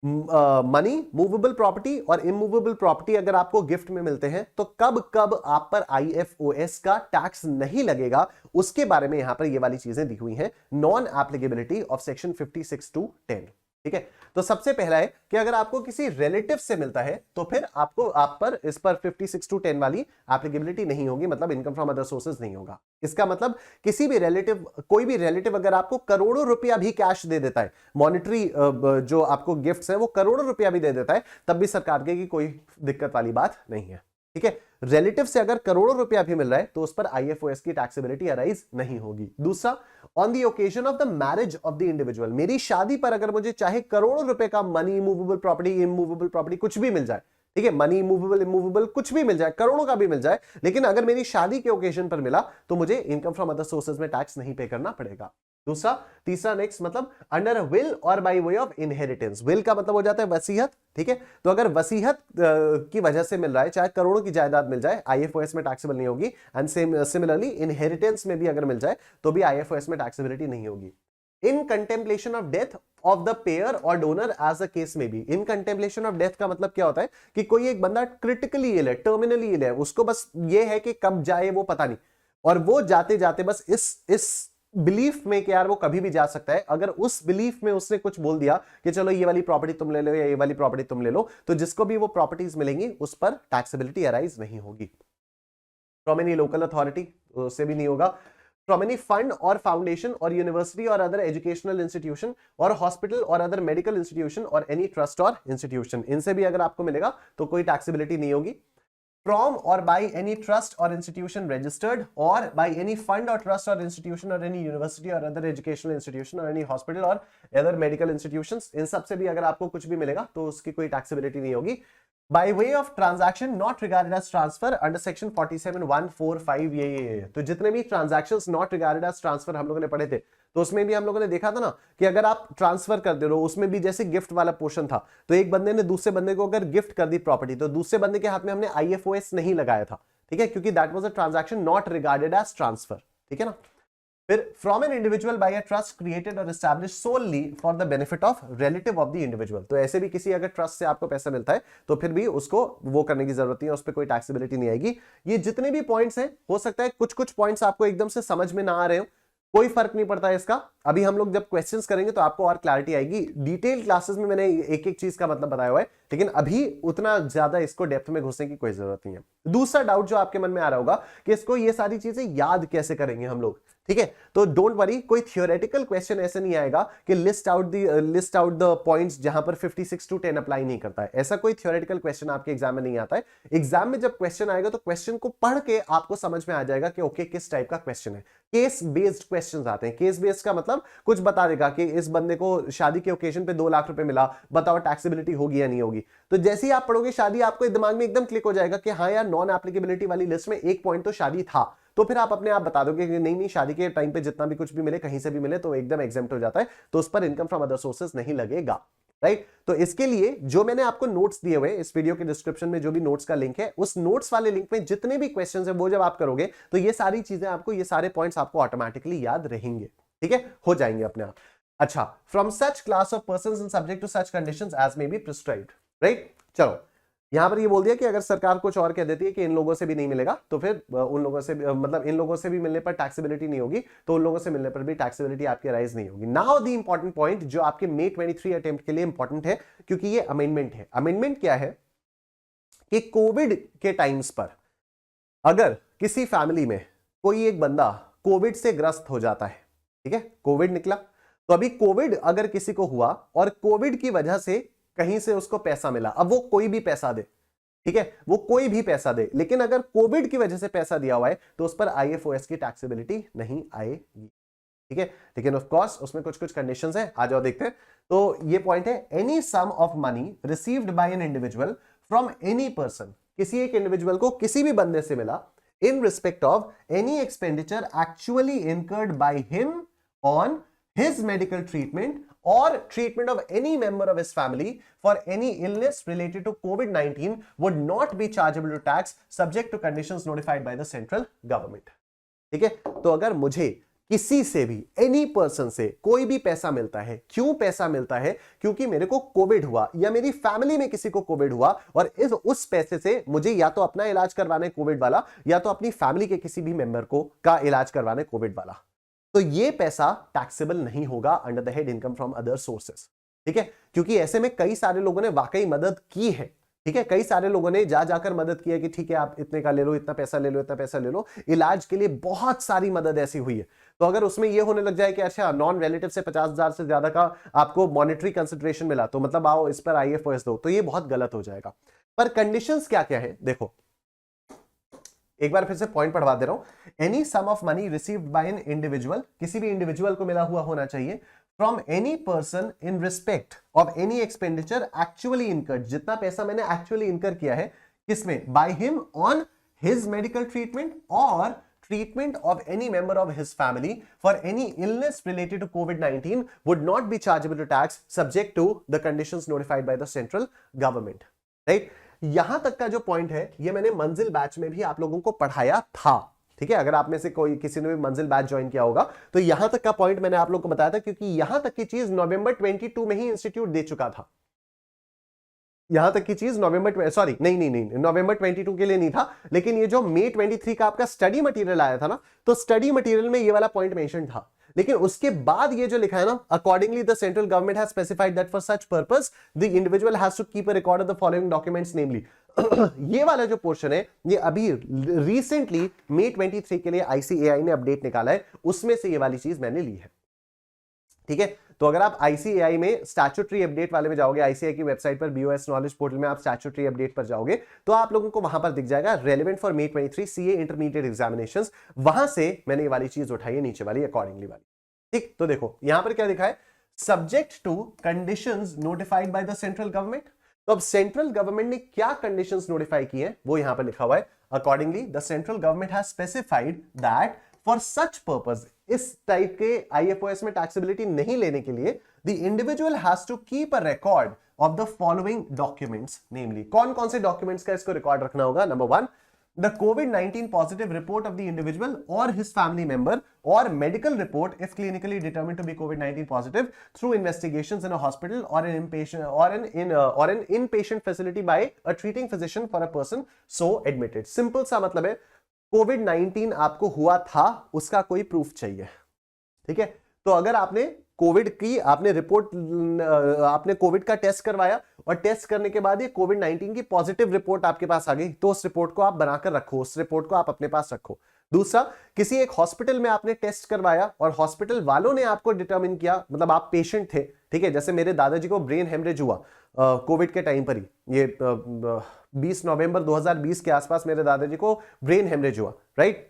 मनी, मूवेबल प्रॉपर्टी और इमूवेबल प्रॉपर्टी अगर आपको गिफ्ट में मिलते हैं तो कब कब आप पर आईएफओएस का टैक्स नहीं लगेगा, उसके बारे में यहां पर ये वाली चीजें दी हुई हैं। Non applicability of section 56 to 10। ठीक है, तो सबसे पहला है कि अगर आपको किसी रिलेटिव से मिलता है तो फिर आप पर इस पर 56 to 10 वाली एप्लीकेबिलिटी नहीं होगी, मतलब इनकम फ्रॉम अदर सोर्सेज नहीं होगा। इसका मतलब किसी भी रिलेटिव, कोई भी रिलेटिव अगर आपको करोड़ों रुपया भी कैश दे देता है, मॉनेटरी जो आपको गिफ्ट्स है वो करोड़ों रुपया भी दे देता है, तब भी सरकार की कोई दिक्कत वाली बात नहीं है। ठीक है, रिलेटिव से अगर करोड़ों रुपया भी मिल रहा है तो उस पर आईएफओएस की टैक्सेबिलिटी अराइज नहीं होगी। दूसरा, on the occasion of the marriage of the individual, मेरी शादी पर अगर मुझे चाहे करोड़ों रुपए का money, movable property, immovable property कुछ भी मिल जाए, ठीक है, मनी, मूवेबल, इमूवेबल कुछ भी मिल जाए, करोड़ों का भी मिल जाए, लेकिन अगर मेरी शादी के ओकेजन पर मिला तो मुझे इनकम फ्रॉम अदर सोर्सेज में टैक्स नहीं पे करना पड़ेगा। दूसरा, तीसरा, नेक्स्ट, मतलब अंडर अ विल और bye way of inheritance. Will का मतलब हो जाता है वसीयत। ठीक है, तो अगर वसीयत की वजह से मिल रहा है, चाहे करोड़ों की जायदाद मिल जाए, आईएफओएस में टैक्सेबल नहीं होगी। एंड सिमिलरली इनहेरिटेंस में भी अगर मिल जाए तो भी आईएफओएस में टैक्सेबिलिटी नहीं होगी। In contemplation of death of the payer और डोनर एज अ केस में भी। इन कंटेम्पलेशन ऑफ डेथ का मतलब क्या होता है कि कोई एक बंदा क्रिटिकली इल है, टर्मिनली इल है, उसको बस ये है कि कब जाए वो पता नहीं, और वो जाते जाते बस इस बिलीफ में कि यार वो कभी भी जा सकता है, अगर उस बिलीफ में उसने कुछ बोल दिया कि चलो ये वाली प्रॉपर्टी तुम ले लो या ये वाली प्रॉपर्टी तुम ले लो, तो जिसको भी वो प्रॉपर्टीज मिलेंगी उस पर टैक्सेबिलिटी अराइज नहीं होगी। फ्रॉम एनी लोकल अथॉरिटी, उससे भी नहीं होगा। फ्रॉम एनी फंड और फाउंडेशन और यूनिवर्सिटी और अदर एजुकेशनल इंस्टीट्यूशन और हॉस्पिटल और अदर मेडिकल इंस्टीट्यूशन और एनी ट्रस्ट और इंस्टीट्यूशन, इनसे भी अगर आपको मिलेगा तो कोई टैक्सेबिलिटी नहीं होगी। From or by any trust or institution registered or by any fund or trust or institution or any university or other educational institution or any hospital or other medical institutions, इन सब से भी अगर आपको कुछ भी मिलेगा तो उसकी कोई टैक्सेबिलिटी नहीं होगी। By way of transaction not regarded as transfer under section 47(1)(4)(5) ये तो जितने भी transactions not regarded as transfer हम लोगों ने पढ़े थे, तो उसमें भी हम लोगों ने देखा था ना कि अगर आप ट्रांसफर कर दे रहे हो, उसमें भी जैसे गिफ्ट वाला पोर्शन था, तो एक बंदे ने दूसरे बंदे को अगर गिफ्ट कर दी प्रॉपर्टी, तो दूसरे बंदे के हाथ में हमने IFOS नहीं लगाया था, ठीक है, क्योंकि that was a transaction not regarded as transfer, ठीक है ना। फिर from an individual by a trust created और establish solely for the benefit of relative of the individual, तो ऐसे भी किसी अगर ट्रस्ट से आपको पैसा मिलता है तो फिर भी उसको वो करने की जरूरत नहीं है, उस पर कोई टैक्सेबिलिटी नहीं आएगी। ये जितने भी पॉइंट्स हैं, हो सकता है कुछ कुछ पॉइंट्स आपको एकदम से समझ में ना आ रहे हो, कोई फर्क नहीं पड़ता है इसका। अभी हम लोग जब क्वेश्चंस करेंगे तो आपको और क्लैरिटी आएगी। डिटेल क्लासेस में मैंने एक एक चीज का मतलब बताया हुआ है, लेकिन अभी उतना ज्यादा इसको डेप्थ में घुसने की कोई जरूरत नहीं है। दूसरा डाउट जो आपके मन में आ रहा होगा कि इसको ये सारी चीजें याद कैसे करेंगे हम लोग, ठीक है, तो डोंट वरी, कोई थियोरेटिकल क्वेश्चन ऐसे नहीं आएगा कि लिस्ट आउट द पॉइंट्स जहां पर 56 to 10 अप्लाई नहीं करता है, ऐसा कोई थियोरेटिकल क्वेश्चन आपके एग्जाम में नहीं आता है। एग्जाम में जब क्वेश्चन आएगा तो क्वेश्चन को पढ़ के आपको समझ में आ जाएगा कि ओके किस टाइप का क्वेश्चन है। केस बेस्ड क्वेश्चंस आते हैं। केस बेस्ड का मतलब कुछ बता देगा कि इस बंदे को शादी के ओकेजन पे 2 लाख रुपए मिला, बताओ टैक्सेबिलिटी होगी या नहीं होगी। तो जैसे ही आप पढ़ोगे शादी, आपको दिमाग में एकदम क्लिक हो जाएगा कि हाँ यार, नॉन एप्लीकेबिलिटी वाली लिस्ट में एक पॉइंट तो शादी था, तो फिर आप अपने आप बता दोगे कि नहीं नहीं, शादी के टाइम पे जितना भी कुछ भी मिले, कहीं से भी मिले तो एकदम एग्जेम्प्ट हो जाता है, तो उस पर इनकम फ्रॉम अदर सोर्सेज नहीं लगेगा, राइट। तो इसके लिए जो मैंने आपको नोट्स दिए हुए, इस वीडियो के डिस्क्रिप्शन में जो भी नोट्स का लिंक है, उस नोट्स वाले लिंक में जितने भी क्वेश्चंस है वो जब आप करोगे तो ये सारी चीजें आपको, ये सारे पॉइंट्स आपको ऑटोमेटिकली याद रहेंगे, ठीक है, हो जाएंगे अपने आप। अच्छा, from such class of persons and subject to such conditions as may be prescribed, right. चलो, यहां पर ये बोल दिया कि अगर सरकार कुछ और कह देती है कि इन लोगों से भी नहीं मिलेगा, तो फिर उन लोगों से मतलब इन लोगों से भी मिलने पर टैक्सेबिलिटी नहीं होगी, तो उन लोगों से मिलने पर भी टैक्सेबिलिटी आपकी राइज नहीं होगी। नाउ द इंपॉर्टेंट पॉइंट जो आपके May 23 अटेम्प्ट के लिए इंपॉर्टेंट है, क्योंकि ये अमेंडमेंट है। अमेंडमेंट क्या है कि कोविड के टाइम्स पर अगर किसी फैमिली में कोई एक बंदा कोविड से ग्रस्त हो जाता है, ठीक है, कोविड निकला, तो अभी कोविड अगर किसी को हुआ और कोविड की वजह से कहीं से उसको पैसा मिला, अब वो कोई भी पैसा दे, ठीक है, वो कोई भी पैसा दे, लेकिन अगर कोविड की वजह से पैसा दिया हुआ है तो उस पर IFOS की टैक्सेबिलिटी नहीं आएगी, ठीक है। लेकिन ऑफ कोर्स उसमें कुछ कुछ कंडीशंस है, आ जाओ देखते हैं। तो ये पॉइंट है, any sum of money received by an individual from any person, किसी एक इंडिविजुअल को किसी भी बंदे से मिला, in respect of any expenditure actually incurred by him on his medical treatment or treatment of any member of his family for any illness related to COVID-19 would not be chargeable to tax subject to conditions notified by the central government, ठीक है। तो अगर मुझे किसी से भी, any person से कोई भी पैसा मिलता है, क्यों पैसा मिलता है, क्योंकि मेरे को कोविड हुआ या मेरी फैमिली में किसी को कोविड हुआ और उस पैसे से मुझे या तो अपना इलाज करवाना है कोविड वाला, या तो अपनी फैमिली के किसी भी मेंबर को का इलाज करवाना है कोविड वाला, तो ये पैसा टैक्सेबल नहीं होगा under the head income from other sources, ठीक है। क्योंकि ऐसे में कई सारे लोगों ने वाकई मदद की है, ठीक है, कई सारे लोगों ने जा जाकर मदद की है कि ठीक है आप इतने का ले लो, इतना पैसा ले लो, इतना पैसा ले लो, इलाज के लिए बहुत सारी मदद ऐसी हुई है। तो अगर उसमें ये होने लग जाए कि अच्छा नॉन रिलेटिव से 50,000 से ज्यादा का आपको मॉनेटरी कंसिडरेशन मिला, तो मतलब आओ इस पर IFOS दो, तो ये बहुत गलत हो जाएगा। पर कंडीशंस क्या क्या है देखो, एक बार फिर से पॉइंट पढ़वा दे रहा हूं। Any sum of money received by an individual, किसी भी इंडिविजुअल को मिला हुआ होना चाहिए, from any person in respect of any expenditure actually incurred, जितना पैसा मैंने एक्चुअली इनकर किया है, किसमें, by him on his medical treatment और treatment of any member of his family for any illness related to COVID-19 would not be chargeable to tax subject to the conditions notified by the central government, right। यहां तक का जो point है ये मैंने मंजिल batch में भी आप लोगों को पढ़ाया था, ठीक है। अगर आप में से कोई किसी ने भी मंजिल बैच ज्वाइन किया होगा तो यहां तक का पॉइंट मैंने आप लोगों को बताया था, क्योंकि यहां तक की चीज नवंबर 22 में ही इंस्टीट्यूट दे चुका था। यहां तक की चीज नवंबर 22 के लिए नहीं था, लेकिन ये जो May 23 का आपका स्टडी मटेरियल आया था ना, तो स्टडी मटेरियल में ये वाला पॉइंट मेंशन था। लेकिन उसके बाद ये जो लिखा है ना, accordingly the central government has specified that for such purpose the individual has to keep a record of the following documents namely ये वाला जो पोर्शन है, ये अभी रिसेंटली May 23 के लिए ICAI ने अपडेट निकाला है, उसमें से ये वाली चीज मैंने ली है, ठीक है। तो अगर आप ICAI में स्टैट्यूटरी अपडेट वाले में जाओगे, ICAI की वेबसाइट पर BOS नॉलेज पोर्टल में आप स्टैट्यूटरी अपडेट पर जाओगे तो आप लोगों को वहां पर दिख जाएगा relevant for May 23 CA intermediate examinations, वहां से मैंने ये वाली चीज उठाई है, नीचे वाली अकॉर्डिंगली वाली, ठीक। तो देखो यहां पर क्या लिखा है, subject to conditions notified by the central government. तो अब सेंट्रल गवर्नमेंट ने क्या कंडीशंस नोटिफाई की हैं वो यहां पर लिखा हुआ है। Accordingly the central government has specified that for such purpose, इस टाइप के आईएफओएस में टैक्सेबिलिटी नहीं लेने के लिए the individual has to keep a record of the following documents, namely कौन कौन से डॉक्यूमेंट्स का इसको रिकॉर्ड रखना होगा। Number 1, the COVID-19 positive report of the individual or his family member or medical report if clinically determined to be COVID-19 positive through investigations in a hospital or an inpatient facility by a treating physician for a person so admitted। Simple सा मतलब है COVID-19 आपको हुआ था उसका कोई proof चाहिए, ठीक है। तो अगर आपने कोविड की आपने रिपोर्ट आपने कोविड का टेस्ट करवाया और टेस्ट करने के बाद ये कोविड-19 की पॉजिटिव रिपोर्ट आपके पास आ गई, तो उस रिपोर्ट को आप बनाकर रखो, उस रिपोर्ट को आप अपने पास रखो। दूसरा, किसी एक हॉस्पिटल में आपने टेस्ट करवाया और हॉस्पिटल वालों ने आपको डिटरमिन किया, मतलब आप पेशेंट थे, ठीक है। जैसे मेरे दादाजी को ब्रेन हेमरेज हुआ कोविड के टाइम पर ही, ये 20 नवंबर 2020 के आसपास मेरे दादाजी को ब्रेन हेमरेज हुआ, राइट।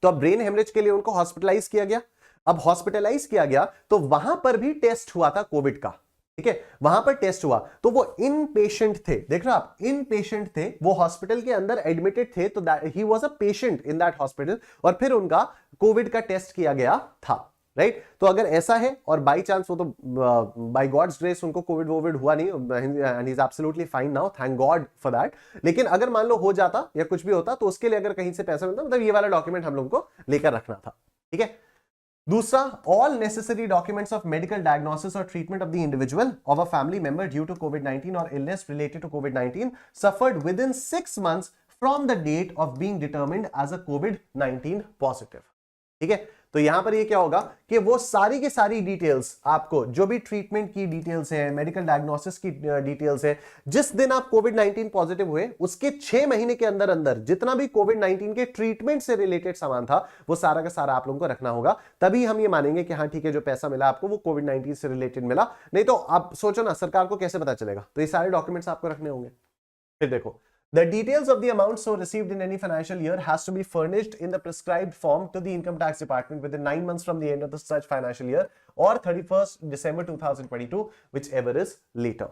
तो अब ब्रेन हेमरेज के लिए उनको हॉस्पिटलाइज किया गया। अब हॉस्पिटलाइज किया गया तो वहां पर भी टेस्ट हुआ था कोविड का, ठीक है, वहां पर टेस्ट हुआ तो वो इन पेशेंट थे, देख रहे हो आप, इन पेशेंट थे, वो हॉस्पिटल के अंदर एडमिटेड थे, तो he was a patient in that hospital और फिर उनका कोविड का टेस्ट किया गया था, राइट। तो अगर ऐसा है और बाई चांस वो तो बाय गॉड्स ग्रेस उनको कोविड हुआ नहीं and he is absolutely fine now, thank God for that. लेकिन अगर मान लो हो जाता या कुछ भी होता तो उसके लिए अगर कहीं से पैसा मिलता, मतलब ये वाला डॉक्यूमेंट हम लोगों को लेकर रखना था, ठीक है। दूसरा, all necessary documents of medical diagnosis or treatment of the individual of a family member due to COVID-19 or illness related to COVID-19 suffered within 6 months from the date of being determined as a COVID-19 positive, ठीक है। तो यहां पर ये क्या होगा कि वो सारी की सारी डिटेल्स आपको, जो भी ट्रीटमेंट की डिटेल्स है, मेडिकल डायग्नोसिस की डिटेल्स है, जिस दिन आप कोविड-19 पॉजिटिव हुए उसके 6 महीने के अंदर अंदर जितना भी कोविड-19 के ट्रीटमेंट से रिलेटेड सामान था वो सारा का सारा आप लोगों को रखना होगा। तभी हम ये मानेंगे कि हाँ ठीक है, जो पैसा मिला आपको वो कोविड-19 से रिलेटेड मिला। नहीं तो आप सोचो ना, सरकार को कैसे पता चलेगा। तो ये सारे डॉक्यूमेंट्स आपको रखने होंगे। फिर देखो, the details of the amount so received in any financial year has to be furnished in the prescribed form to the income tax department within 9 months from the end of the such financial year or 31st December 2022, whichever is later,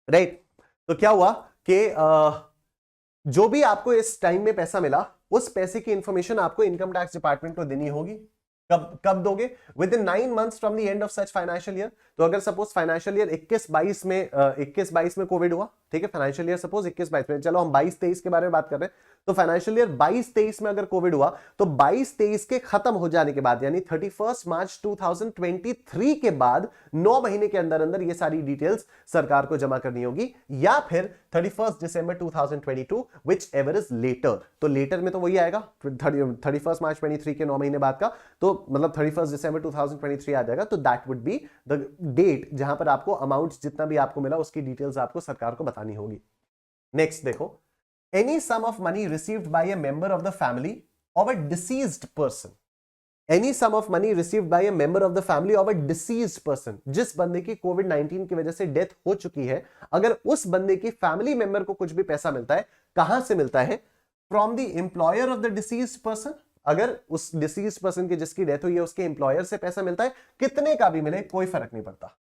right। तो क्या हुआ कि जो भी आपको इस time में पैसा मिला उस पैसे की इंफॉर्मेशन आपको इनकम टैक्स डिपार्टमेंट को देनी होगी। कब दोगे? With in 9 months from the end of such financial year. तो अगर सपोज फाइनेंशियल ईयर 21-22 में कोविड हुआ, ठीक है, फाइनेंशियल ईयर सपोज 21-22 में, चलो हम 22-23 के बारे में बात कर रहे हैं, तो फाइनेंशियल ईयर 22-23 में अगर कोविड हुआ तो 22-23 के खत्म हो जाने के बाद यानी 31 मार्च 2023 के बाद 9 महीने के अंदर अंदर ये सारी डिटेल्स सरकार को जमा करनी होगी, या फिर 31 दिसंबर 2022 विच एवर इज लेटर। तो लेटर में तो वही आएगा 31 मार्च 23 के 9 महीने बाद का, तो मतलब 31 दिसंबर 2023 आ जाएगा। तो that would be the date जहां पर आपको अमाउंट जितना भी आपको मिला उसकी डिटेल्स आपको सरकार को बतानी होगी। नेक्स्ट देखो, any sum of money received by a member of the family of a deceased person, any sum of money received by a member of the family of a deceased person, जिस बंदे की कोविड-19 की वजह से death हो चुकी है, अगर उस बंदे की फैमिली मेंबर को कुछ भी पैसा मिलता है, कहां से मिलता है? From the employer of the deceased person. अगर उस डिसीज्ड पर्सन की जिसकी डेथ हुई है उसके एम्प्लॉयर से पैसा मिलता है, कितने का भी मिले कोई फर्क नहीं पड़ता,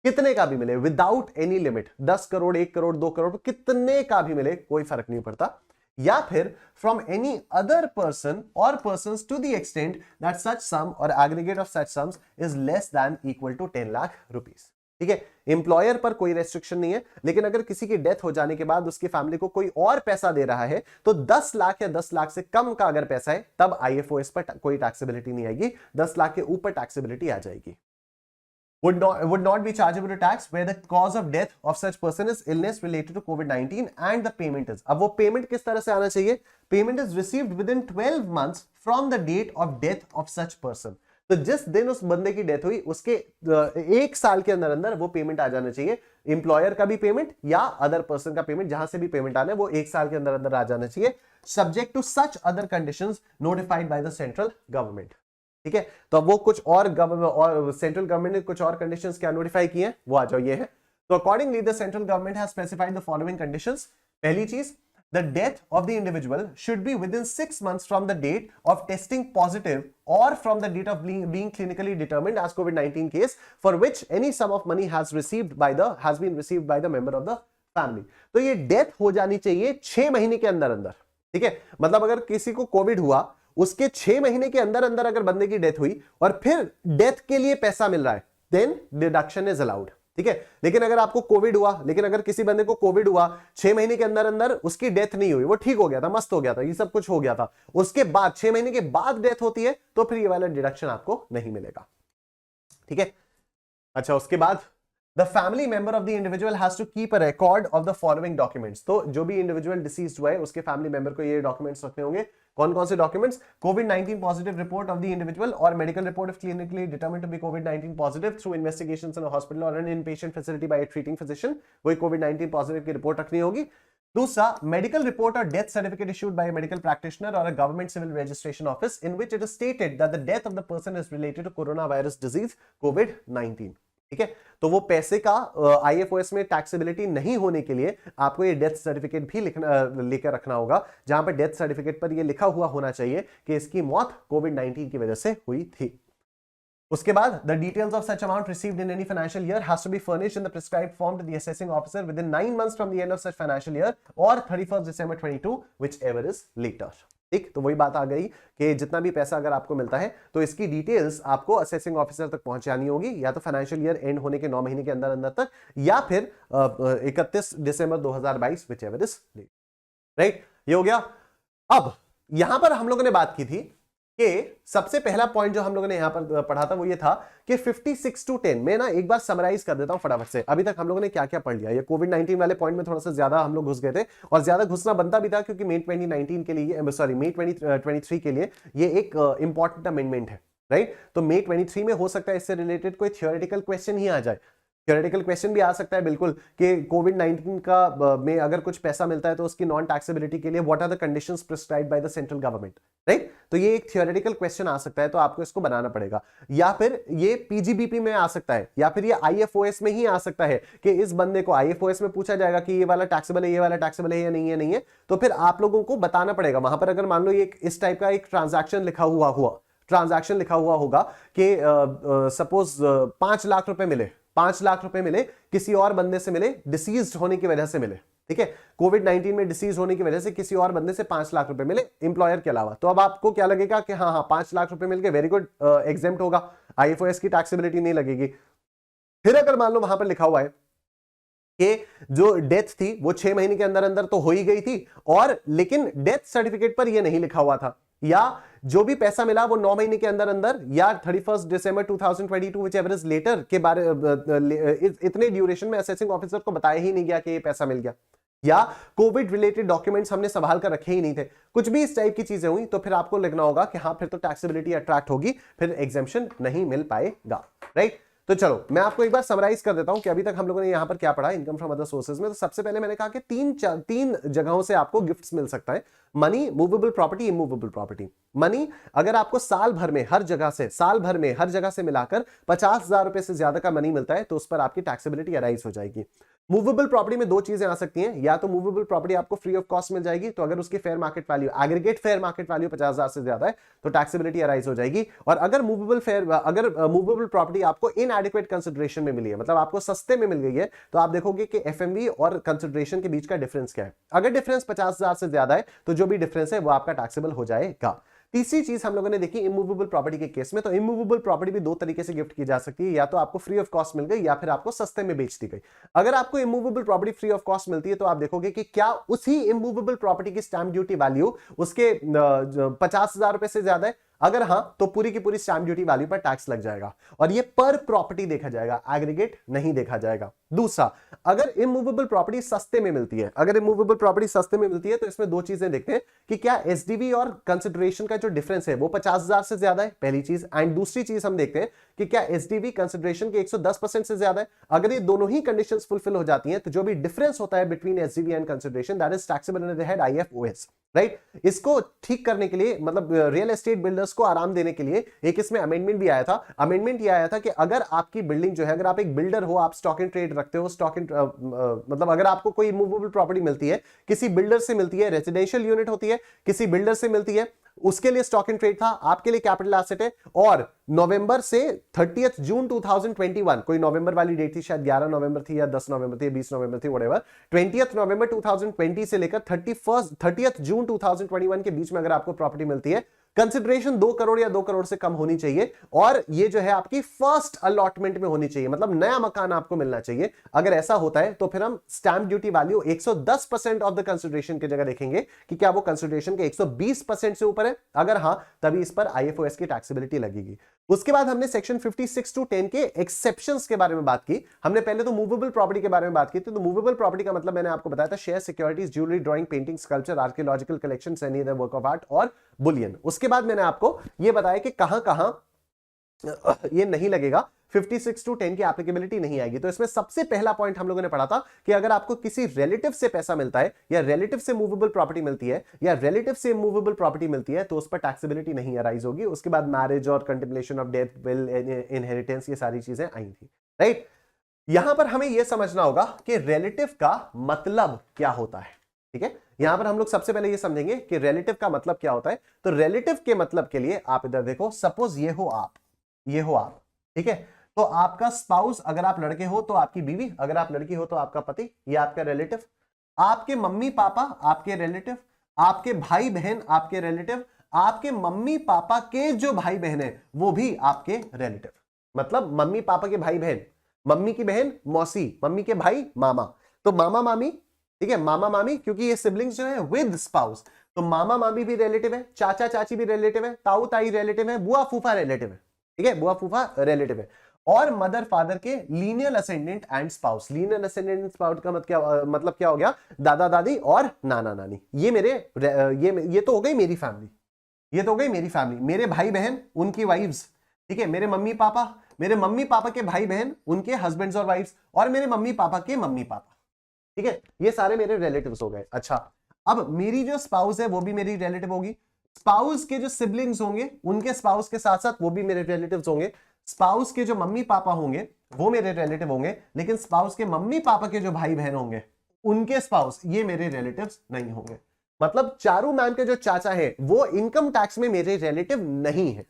कितने का भी मिले without any limit, 10 crore 1 crore 2 crore, कितने का भी मिले कोई फर्क नहीं पड़ता। या फिर फ्रॉम एनी अदर पर्सन और persons to the extent that such sum और aggregate of such sums is less than equal to 10 lakh rupees, ठीक है। एम्प्लॉयर पर कोई रेस्ट्रिक्शन नहीं है, लेकिन अगर किसी की डेथ हो जाने के बाद उसकी फैमिली को कोई और पैसा दे रहा है तो 10 लाख या 10 लाख से कम का अगर पैसा है तब आईएफओएस पर कोई टैक्सेबिलिटी नहीं आएगी, 10 लाख के ऊपर टैक्सेबिलिटी आ जाएगी। would not be chargeable to tax where the cause of death of such person is illness related to COVID-19 and the payment is, अब वो पेमेंट किस तरह से आना चाहिए? Payment is received within 12 months from the date of death of such person। तो जिस दिन उस बंदे की डेथ हुई उसके 1 साल के अंदर अंदर वो पेमेंट आ जाना चाहिए। एम्प्लॉयर का भी पेमेंट या अदर पर्सन का पेमेंट, जहां से भी पेमेंट आना है वो 1 साल के अंदर अंदर आ जाना चाहिए, subject to such other conditions notified by the central government, ठीक है। तो अब वो कुछ और सेंट्रल गवर्नमेंट ने कुछ और कंडीशंस क्या नोटिफाई किए हैं वो आ जाओ, ये है। तो accordingly the central government has specified the following conditions. पहली चीज, the death of the individual should be within 6 months from the date of testing positive or from the date of being clinically determined as COVID-19 case for which any sum of money has been received by the member of the family. तो ये death हो जानी चाहिए 6 महीने के अंदर अंदर, ठीक है। मतलब अगर किसी को कोविड हुआ, उसके 6 महीने के अंदर अंदर अगर बंदे की डेथ हुई और फिर डेथ के लिए पैसा मिल रहा है, देन डिडक्शन इज अलाउड, ठीक है। लेकिन अगर आपको कोविड हुआ, लेकिन अगर किसी बंदे को कोविड हुआ 6 महीने के अंदर अंदर उसकी डेथ नहीं हुई, वो ठीक हो गया था, मस्त हो गया था, ये सब कुछ हो गया था, उसके बाद 6 महीने के बाद डेथ होती है तो फिर ये वाला डिडक्शन आपको नहीं मिलेगा, ठीक है। अच्छा, उसके बाद The family member of the individual has to keep a record of the following documents. तो जो भी इंडिविजुअल डिसीज्ड हुआ है उसके फैमिली मेंबर को ये डॉक्यूमेंट्स रखने होंगे। कौन कौन से documents? COVID-19 positive report of the individual और medical report of clinically determined to be COVID-19 positive through investigations in a hospital और an inpatient facility by a treating physician, वही COVID-19 पॉजिटिव की report रखनी होगी। दूसरा, medical report और death certificate issued by a medical practitioner और a government civil registration office in which it is stated that the death of the person is related to corona virus disease COVID-19, ठीक है। तो वो पैसे का IFOS में taxability नहीं होने के लिए आपको ये डेथ सर्टिफिकेट भी लेकर रखना होगा, जहां पर डेथ सर्टिफिकेट पर ये लिखा हुआ होना चाहिए कि इसकी मौत कोविड-19 की वजह से हुई थी। उसके बाद the details of such amount received in any financial year has to be furnished in the prescribed form to the assessing officer within 9 months from the end of such financial year और 31 December 22 whichever is later, ठीक। तो वही बात आ गई कि जितना भी पैसा अगर आपको मिलता है तो इसकी डिटेल्स आपको असेसिंग ऑफिसर तक पहुंचानी होगी, या तो फाइनेंशियल ईयर एंड होने के 9 महीने के अंदर अंदर तक, या फिर 31 December 2022 whichever is later, right. ये हो गया। अब यहां पर हम लोगों ने बात की थी कि सबसे पहला पॉइंट जो हम लोगों ने यहां पर पढ़ा था वो ये था कि 56 to 10 मैं ना एक बार समराइज कर देता हूं फटाफट से। अभी तक हम लोगों ने क्या क्या पढ़ लिया। ये कोविड-19 वाले पॉइंट में थोड़ा सा ज्यादा हम लोग घुस गए थे और ज्यादा घुसना बनता भी था क्योंकि मई 2019 के लिए, सॉरी मई 2023 के लिए ये एक इंपॉर्टेंट अमेंडमेंट है, राइट। तो मई 23 में हो सकता है इससे रिलेटेड कोई थियोरेटिकल क्वेश्चन ही आ जाए। थियोरेटिकल क्वेश्चन भी आ सकता है बिल्कुल कि कोविड-19 का में अगर कुछ पैसा मिलता है तो उसकी नॉन टैक्सेबिलिटी के लिए what are the conditions prescribed by the central government, right. तो ये एक थियोरेटिकल क्वेश्चन आ सकता है, तो आपको इसको बनाना पड़ेगा, या फिर ये पीजीबीपी में आ सकता है, या फिर ये आईएफओएस में ही आ सकता है कि इस बंदे को आईएफओएस में पूछा जाएगा कि ये वाला टैक्सेबल है, ये वाला टैक्सेबल है या नहीं है, तो फिर आप लोगों को बताना पड़ेगा वहां पर। अगर मान लो ये इस टाइप का एक ट्रांजैक्शन लिखा हुआ होगा कि सपोज 5 लाख रुपए मिले, 5 लाख रुपए मिले, किसी और बंदे से मिले, डिसीज्ड होने की वजह से मिले, ठीक है। कोविड-19 में डिसीज होने की वजह से किसी और बंदे से 5 लाख रुपए मिले एम्प्लॉयर के अलावा, तो अब आपको क्या लगेगा कि हाँ 5 लाख रुपए मिल गए, वेरी गुड, एग्जेम्प्ट होगा, आईएफओएस की टैक्सेबिलिटी नहीं लगेगी। फिर अगर मान लो वहां पर लिखा हुआ है कि जो डेथ थी वो 6 महीने के अंदर अंदर तो हो ही गई थी, और लेकिन डेथ सर्टिफिकेट पर ये नहीं लिखा हुआ था, या जो भी पैसा मिला वो 9 महीने के अंदर अंदर या 31 December 2022 whichever is later के बारे इतने ड्यूरेशन में असेसिंग ऑफिसर को बताया ही नहीं गया कि ये पैसा मिल गया, या कोविड रिलेटेड डॉक्यूमेंट्स हमने संभाल कर रखे ही नहीं थे, कुछ भी इस टाइप की चीजें हुई, तो फिर आपको लिखना होगा कि हाँ फिर तो टैक्सेबिलिटी अट्रैक्ट होगी, फिर एग्जेम्पशन नहीं मिल पाएगा, राइट। तो चलो मैं आपको एक बार समराइज कर देता हूं कि अभी तक हम लोगों ने यहां पर क्या पढ़ा इनकम फ्रॉम अदर सोर्सेज में। तो सबसे पहले मैंने कहा कि तीन जगहों से आपको गिफ्ट्स मिल सकता है, money, movable property, immovable property. Money अगर आपको साल भर में हर जगह से मिलाकर 50,000 रुपए से ज्यादा का मनी मिलता है तो उस पर आपकी टैक्सेबिलिटी अराइज हो जाएगी। मूवेबल प्रॉपर्टी में दो चीजें आ सकती हैं, या तो मूवेबल प्रॉपर्टी आपको फ्री ऑफ कॉस्ट मिल जाएगी, तो अगर उसकी fair market value, aggregate fair market value 50,000 से ज्यादा है तो टैक्सेबिलिटी अराइज हो जाएगी। और अगर मूवेबल प्रॉपर्टी आपको इनएडिक्वेट कंसिडरेशन में मिली है, मतलब आपको सस्ते में मिल गई है, तो आप देखोगे कि एफएमवी और कंसिडरेशन के बीच का डिफरेंस क्या है। अगर डिफरेंस 50,000 से ज्यादा है तो जो भी डिफरेंस है वो आपका टैक्सेबल हो जाएगा। तीसरी चीज हम लोगों ने देखी इमूवेबल प्रॉपर्टी के केस में, तो इमूवेबल प्रॉपर्टी भी दो तरीके से गिफ्ट की जा सकती है, या तो आपको फ्री ऑफ कॉस्ट मिल गई या फिर आपको सस्ते में बेच दी गई। अगर आपको immovable property free of cost मिलती है तो आप देखोगे कि क्या उसी इमूवेबल प्रॉपर्टी की स्टैंप ड्यूटी वैल्यू उसके 50,000 रुपए से ज्यादा है। अगर हां तो पूरी की पूरी स्टैंप ड्यूटी वैल्यू पर टैक्स लग जाएगा, और ये पर प्रॉपर्टी देखा जाएगा, एग्रीगेट नहीं देखा जाएगा। दूसरा, अगर इमूवेबल प्रॉपर्टी सस्ते में मिलती है, तो इसमें दो चीजें देखते हैं कि क्या एसडीवी और कंसिडरेशन का जो डिफरेंस है वो 50,000 से ज्यादा है, पहली चीज। एंड दूसरी चीज हम देखते हैं कि क्या एसडीवी कंसिडरेशन के 110% से ज्यादा है। अगर ये दोनों ही कंडीशंस फुलफिल हो जाती हैं तो जो भी डिफरेंस होता है between SDV and consideration, that is taxable under the head IFOS, right. इसको ठीक करने के लिए, मतलब रियल एस्टेट बिल्डर्स को आराम देने के लिए एक इसमें अमेंडमेंट भी आया था। अमेंडमेंट ये आया था कि अगर आपकी बिल्डिंग जो है, अगर आप एक बिल्डर हो, आप स्टॉक एंड ट्रेड रखते हो स्टॉक इन मतलब अगर आपको कोई मूवेबल प्रॉपर्टी मिलती है, किसी बिल्डर से मिलती है, रेजिडेंशियल यूनिट होती है, किसी बिल्डर से मिलती है, उसके लिए स्टॉक इन ट्रेड था, आपके लिए कैपिटल एसेट है, और नवंबर से 30 जून 2021, कोई नवंबर वाली डेट थी, शायद 11 नवंबर थी या 10 नवंबर थी, 20 नवंबर थी, व्हाटएवर, 20 नवंबर 2020 से लेकर 30 जून 2021 के बीच में अगर आपको प्रॉपर्टी मिलती है, कंसिडरेशन 2 करोड़ या 2 करोड़ से कम होनी चाहिए, और ये जो है आपकी फर्स्ट अलॉटमेंट में होनी चाहिए, मतलब नया मकान आपको मिलना चाहिए। अगर ऐसा होता है तो फिर हम stamp duty value 110% of the consideration की जगह देखेंगे कि क्या वो कंसिडरेशन के 120% से ऊपर है, अगर हां तभी इस पर आईएफओएस की टैक्सेबिलिटी लगेगी। उसके बाद हमने सेक्शन 56 टू 10 के एक्सेप्शंस के बारे में बात की। हमने पहले तो मूवेबल प्रॉपर्टी के बारे में बात की थी। तो मूवेबल प्रॉपर्टी का मतलब मैंने आपको बताया था share, securities, jewellery, drawing, painting, sculpture, archaeological collections, any other work of art और बुलियन। उसके बाद मैंने आपको यह बताया कि कहां कहां ये नहीं लगेगा, 56 टू 10 की एप्लीकेबिलिटी नहीं आएगी। तो इसमें सबसे पहला पॉइंट हम लोगों ने पढ़ा था कि अगर आपको किसी रिलेटिव से पैसा मिलता है, या रिलेटिव से मूवेबल प्रॉपर्टी मिलती है, या रिलेटिव से मूवेबल प्रॉपर्टी मिलती है, तो उस पर टैक्सेबिलिटी नहीं अराइज होगी। उसके बाद मैरिज और contemplation of death, will, inheritance, ये सारी चीजें आई थी, राइट। यहां पर हमें यह समझना होगा कि रिलेटिव का मतलब क्या होता है, ठीक है। यहां पर हम लोग सबसे पहले यह समझेंगे कि रिलेटिव का मतलब क्या होता है। तो रिलेटिव के मतलब के लिए आप इधर देखो, सपोज ये हो आप, ये हो आप, ठीक है। तो आपका स्पाउस, अगर आप लड़के हो तो आपकी बीवी, अगर आप लड़की हो तो आपका पति, ये आपका रिलेटिव। आपके मम्मी पापा आपके रिलेटिव, आपके भाई बहन आपके रिलेटिव, आपके मम्मी पापा के जो भाई बहन है वो भी आपके रिलेटिव। मतलब मम्मी पापा के भाई बहन, मम्मी की बहन मौसी, मम्मी के भाई मामा, तो मामा मामी, ठीक है, मामा मामी, क्योंकि ये सिबलिंग्स जो है विद स्पाउस, तो मामा मामी भी रिलेटिव है, चाचा चाची भी रिलेटिव है, ताऊ ताई रिलेटिव है, बुआ फूफा रिलेटिव है, ठीक है, बुआ फूफा रिलेटिव है। और मदर फादर के lineal ascendant and spouse. Lineal ascendant and spouse का मतलब क्या हो गया, दादा दादी और नाना नानी। ये मेरे ये तो हो गई मेरी फैमिली, ये तो हो गई मेरी फैमिली, मेरे भाई बहन उनकी वाइफ्स, ठीक है, मेरे मम्मी पापा, मेरे मम्मी पापा के भाई बहन उनके हस्बैंड्स और वाइफ्स, और मेरे मम्मी पापा के मम्मी पापा, ठीक है, ये सारे मेरे रिलेटिव्स हो गए। अच्छा, अब मेरी जो स्पाउस है वो भी मेरी रिलेटिव होगी, स्पाउस के जो सिबलिंग्स होंगे उनके स्पाउस के साथ साथ वो भी मेरे रिलेटिव्स होंगे, स्पाउस के जो मम्मी पापा होंगे वो मेरे रिलेटिव होंगे, लेकिन स्पाउस के मम्मी पापा के जो भाई बहन होंगे उनके स्पाउस, ये मेरे रिलेटिव्स नहीं होंगे। मतलब चारू मैम के जो चाचा है वो इनकम टैक्स में मेरे रिलेटिव नहीं है,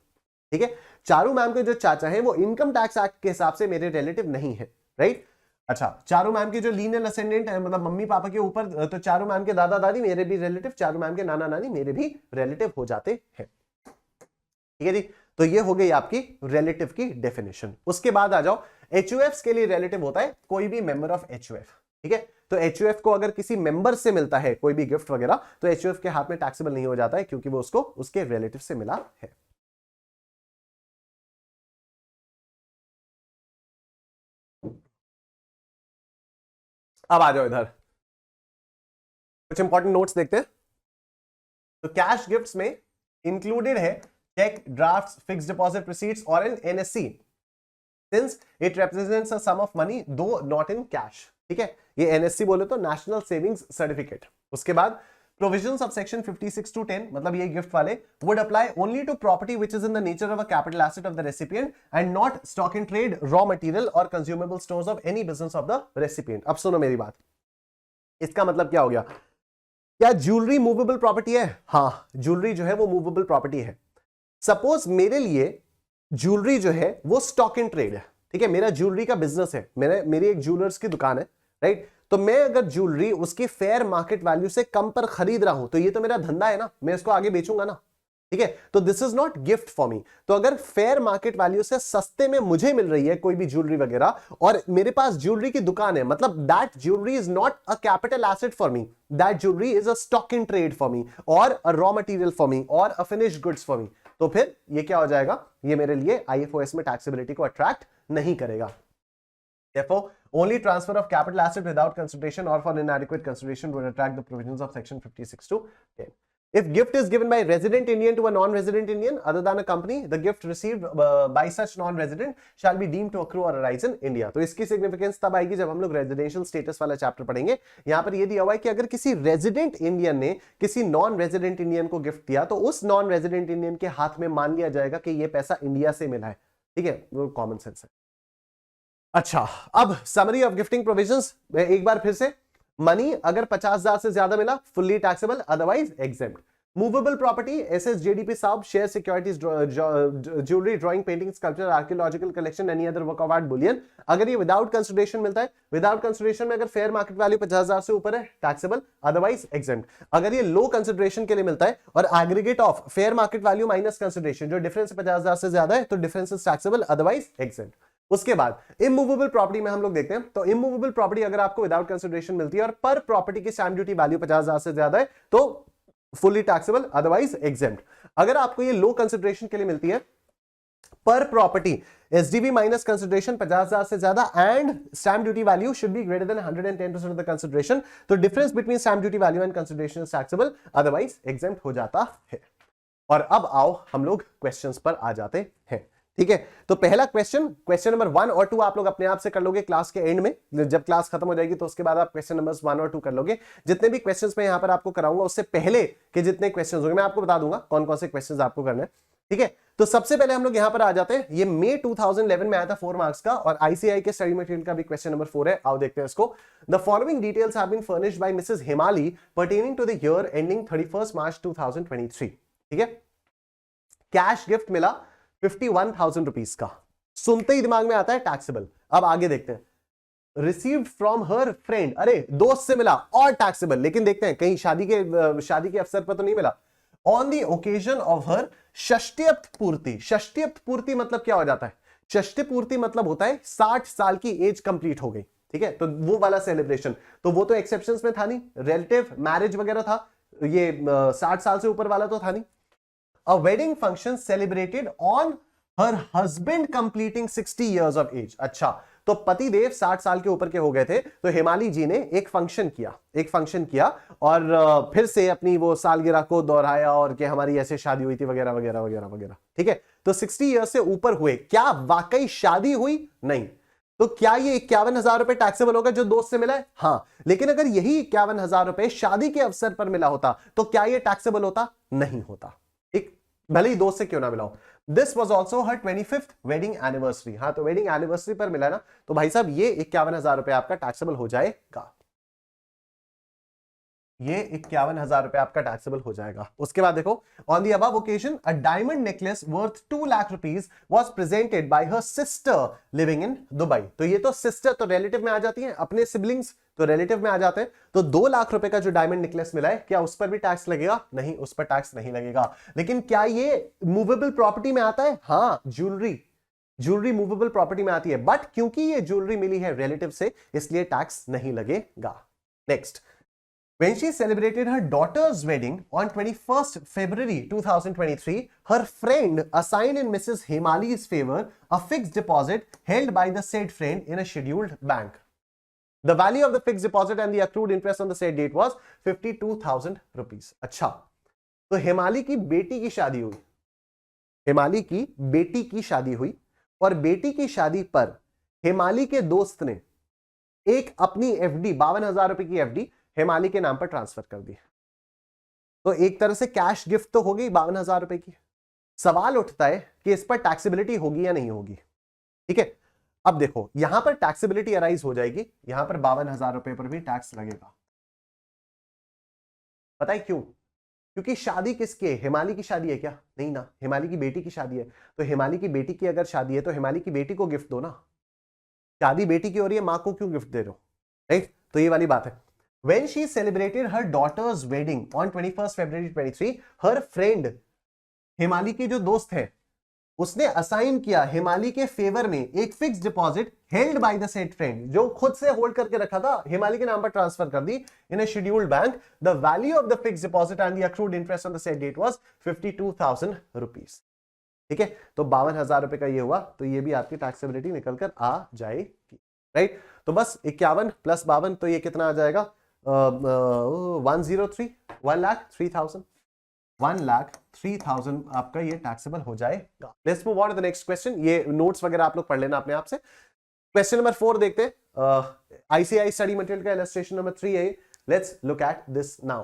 ठीक है। चारू मैम के जो चाचा है वो इनकम टैक्स एक्ट के हिसाब से मेरे रिलेटिव नहीं है, राइट। अच्छा, चारू मैम की जो लीनियल असेंडेंट है, मतलब मम्मी पापा के ऊपर, तो चारू मैम के दादा दादी मेरे भी रिलेटिव, चारू मैम के नाना नानी मेरे भी रिलेटिव हो जाते हैं, ठीक है जी। तो ये हो गई आपकी रिलेटिव की डेफिनेशन। उसके बाद आ जाओ, एचयूएफ के लिए रिलेटिव होता है कोई भी मेंबर ऑफ एचयूएफ, ठीक है। तो एचयूएफ को अगर किसी मेंबर से मिलता है कोई भी गिफ्ट वगैरह, तो एचयूएफ के हाथ में टैक्सेबल नहीं हो जाता है, क्योंकि वो उसको उसके रिलेटिव से मिला है। अब आ जाओ इधर, कुछ इंपॉर्टेंट नोट्स देखते हैं। तो कैश गिफ्ट्स में इंक्लूडेड है cheque, drafts, fixed deposit receipts और an NSC, since it represents a sum of money though not in cash, ठीक है। ये एनएससी बोले तो नेशनल सेविंग्स सर्टिफिकेट। उसके बाद provisions of section 56 to 10, मतलब ये गिफ्ट वाले, would apply only to property which is in the nature of a capital asset of the recipient and not stock in trade, raw material or consumable stores of any business of the recipient। अब सुनो मेरी बात, इसका मतलब क्या हो गया, क्या ज्वेलरी मूवेबल प्रॉपर्टी है? हाँ, ज्वेलरी जो है वो मूवेबल प्रॉपर्टी है। सपोज मेरे लिए ज्वेलरी जो है वो स्टॉक इन ट्रेड है, ठीक है, मेरा ज्वेलरी का बिजनेस है, मेरी एक ज्वेलर्स की दुकान है, राइट। तो मैं अगर ज्वेलरी उसकी फेयर मार्केट वैल्यू से कम पर खरीद रहा हूं तो ये तो मेरा धंधा है ना, मैं इसको आगे बेचूंगा ना, ठीक है। तो this is not gift for me. तो अगर फेयर मार्केट वैल्यू से सस्ते में मुझे मिल रही है कोई भी ज्वेलरी वगैरह, और मेरे पास ज्वेलरी की दुकान है, मतलब that jewellery is not a capital asset for me, that jewellery is a stock in trade for me और a raw material for me और a finished goods for me, तो फिर ये क्या हो जाएगा, ये मेरे लिए आईएफओएस में टैक्सेबिलिटी को अट्रैक्ट नहीं करेगा। Therefore, only transfer of capital asset without consideration or for inadequate consideration would attract the provisions of section 56 to 10. If gift is given by resident Indian to a non-resident Indian other than a company, the gift received by such non-resident shall be deemed to accrue or arise in India. तो इसकी significance तब आएगी जब हम लोग residential status वाला chapter पढ़ेंगे। यहाँ पर ये दिया हुआ है कि अगर किसी रेजिडेंट इंडियन ने किसी नॉन रेजिडेंट इंडियन को गिफ्ट दिया, तो उस नॉन रेजिडेंट इंडियन के हाथ में मान लिया जाएगा कि ये पैसा इंडिया से मिला है, ठीक है, वो कॉमन सेंस है। अच्छा, अब समरी ऑफ गिफ्टिंग प्रोविजंस एक बार फिर से। मनी अगर 50,000 से ज्यादा मिला fully taxable, otherwise exempt. Movable property एसएसजेडीपी साहब, share securities, jewellery, drawing, painting, sculpture, archaeological collection, any other work of art, bullion, अगर ये विदाउट कंसिडरेशन मिलता है, विदाउट कंसिडरेशन में अगर फेयर मार्केट वैल्यू 50,000 से ऊपर है टैक्सेबल, अदरवाइज एग्जेम्प्ट। अगर ये लो कंसिडरेशन के लिए मिलता है और aggregate of fair market value minus consideration, जो डिफरेंस 50,000 से ज्यादा है, तो difference is taxable, otherwise exempt. उसके बाद इमूवेबल प्रॉपर्टी में हम लोग देखते हैं, तो इमूवेबल प्रॉपर्टी अगर आपको विदाउट कंसिडरेशन मिलती है और पर प्रॉपर्टी की स्टैंप ड्यूटी वैल्यू 50,000 से ज्यादा है, तो फुल्ली टैक्सेबल, अदरवाइज एग्जेम्प्ट। अगर आपको ये लो कंसिडरेशन के लिए मिलती है, पर प्रॉपर्टी एसडीवी माइनस कंसिडरेशन 50,000 से ज्यादा and stamp duty value should be greater than 110% of the consideration, तो difference between stamp duty value and consideration is taxable, otherwise exempt हो जाता है। और अब आओ हम लोग क्वेश्चंस पर आ जाते हैं। ठीक है, तो पहला क्वेश्चन नंबर 1 और 2 आप लोग अपने आप से कर लोगे क्लास के एंड में, जब क्लास खत्म हो जाएगी तो उसके बाद आप क्वेश्चन नंबर्स 1 और 2 कर लोगे। जितने भी क्वेश्चंस मैं यहां पर आपको कराऊंगा उससे पहले के जितने क्वेश्चंस होंगे मैं आपको बता दूंगा कौन कौन से क्वेश्चंस आपको करने हैं। ठीक है, तो सबसे पहले हम लोग यहां पर आ जाते हैं। ये मई 2011 में आया था 4 मार्क्स का, और आईसीआई के स्टडी मटेरियल का भी क्वेश्चन नंबर 4 है। आओ देखते हैं इसको। The following details have been furnished by Mrs Himali pertaining to the year ending 31 March 2023। ठीक है, कैश गिफ्ट मिला 51,000 रुपीज का, सुनते ही दिमाग में आता है टैक्सेबल। अब आगे देखते हैं। रिसीव्ड फ्रॉम हर फ्रेंड, अरे दोस्त से मिला और टैक्सेबल, लेकिन देखते हैं कहीं शादी के अवसर पर तो नहीं मिला। On the occasion of her षष्ट्यब्द पूर्ति, षष्ट्यब्द पूर्ति मतलब क्या हो जाता है? षष्ठी पूर्ति मतलब होता है 60 साल की एज कंप्लीट हो गई। ठीक है, तो वो वाला सेलिब्रेशन, तो वो तो एक्सेप्शंस में था नहीं, रिलेटिव मैरिज वगैरह था, ये 60 साल से ऊपर वाला तो था नहीं। A wedding function celebrated on her husband completing 60 years of age. अच्छा, तो पतिदेव 60 साल के ऊपर के हो गए थे, तो हिमाली जी ने एक फंक्शन किया और फिर से अपनी वो सालगिरह को दोहराया और कि हमारी ऐसे शादी हुई थी वगैरह वगैरह वगैरह वगैरह। ठीक है, तो 60 इयर्स से ऊपर हुए, क्या वाकई शादी हुई? नहीं। तो क्या ये 51,000 रुपए टैक्सेबल होगा जो दोस्त से मिला है? हाँ। लेकिन अगर यही 51,000 रुपए शादी के अवसर पर मिला होता तो क्या ये टैक्सेबल होता? नहीं होता। एक भले ही दोस्त से क्यों ना मिला हो। This was also her 25th wedding anniversary. हाँ, तो वेडिंग एनिवर्सरी पर मिला ना, तो भाई साहब ये 51,000 रुपए आपका टैक्सेबल हो जाएगा, ये 51,000 रुपए आपका टैक्सेबल हो जाएगा। उसके बाद देखो, on the above occasion a diamond necklace worth 2 lakh rupees was presented by her sister living in Dubai. तो ये तो सिस्टर तो रिलेटिव में आ जाती है, अपने सिबलिंग्स तो रिलेटिव में आ जाते हैं। तो 2 लाख रुपए का जो डायमंड नेकलेस मिला है, क्या उस पर भी टैक्स लगेगा? नहीं, उस पर टैक्स नहीं लगेगा। लेकिन क्या ये मूवेबल प्रॉपर्टी में आता है? हाँ, ज्वेलरी मूवेबल प्रॉपर्टी में आती है, बट क्योंकि ये ज्वेलरी मिली है रिलेटिव से, इसलिए टैक्स नहीं लगेगा। Next, when she celebrated her daughter's wedding on 21st February 2023, her friend assigned in Mrs. Himali's favor a fixed deposit held by the said friend in a scheduled bank. The value of the fixed deposit and the accrued interest on the said date was 52,000 rupees. अच्छा, तो हिमाली की बेटी की शादी हुई, हिमाली की बेटी की शादी हुई, और बेटी की शादी पर हिमाली के दोस्त ने एक अपनी एफडी 52,000 रुपए की एफडी हिमाली के नाम पर ट्रांसफर कर दी। तो एक तरह से कैश गिफ्ट तो हो गई 52,000 रुपए की। सवाल उठता है कि इस पर टैक्सेबिलिटी होगी या नहीं होगी। ठीक है, अब देखो यहां पर टैक्सेबिलिटी अराइज हो जाएगी, यहां पर 52,000 रुपए पर भी टैक्स लगेगा। पता है क्यों? क्योंकि शादी किसकी है? हिमाली की शादी है क्या? नहीं ना, हिमाली की बेटी की शादी है। तो हिमाली की बेटी की अगर शादी है तो हिमाली की बेटी को गिफ्ट दो ना, शादी बेटी की हो रही है, मां को क्यों गिफ्ट दे रहे हो? राइट, तो ये वाली बात है। When she celebrated her daughter's wedding on 21st February 2023, her friend हिमाली के जो दोस्त है उसने असाइन किया हिमाली के फेवर में एक fix deposit held by the said friend, जो खुद से होल्ड करके रखा था, हिमाली के नाम पर ट्रांसफर कर दी in a scheduled bank. The value of the fix deposit and the accrued interest on the said date was 52,000 rupees. ठीक है, तो 52,000 रुपए का ये हुआ, तो ये भी आपकी टैक्सेबिलिटी निकल कर आ जाएगी। राइट, तो बस 51 प्लस 52, तो ये कितना आ जाएगा? 103 1,03,000 1,03,000 आपका ये टैक्सेबल हो जाएगा। Let's move on to the next question. ये नोट्स वगैरह आप लोग पढ़ लेना अपने आप से। क्वेश्चन नंबर 4 देखते हैं। आईसीआई स्टडी मटेरियल का इलस्ट्रेशन नंबर 3 है। Let's look at this now.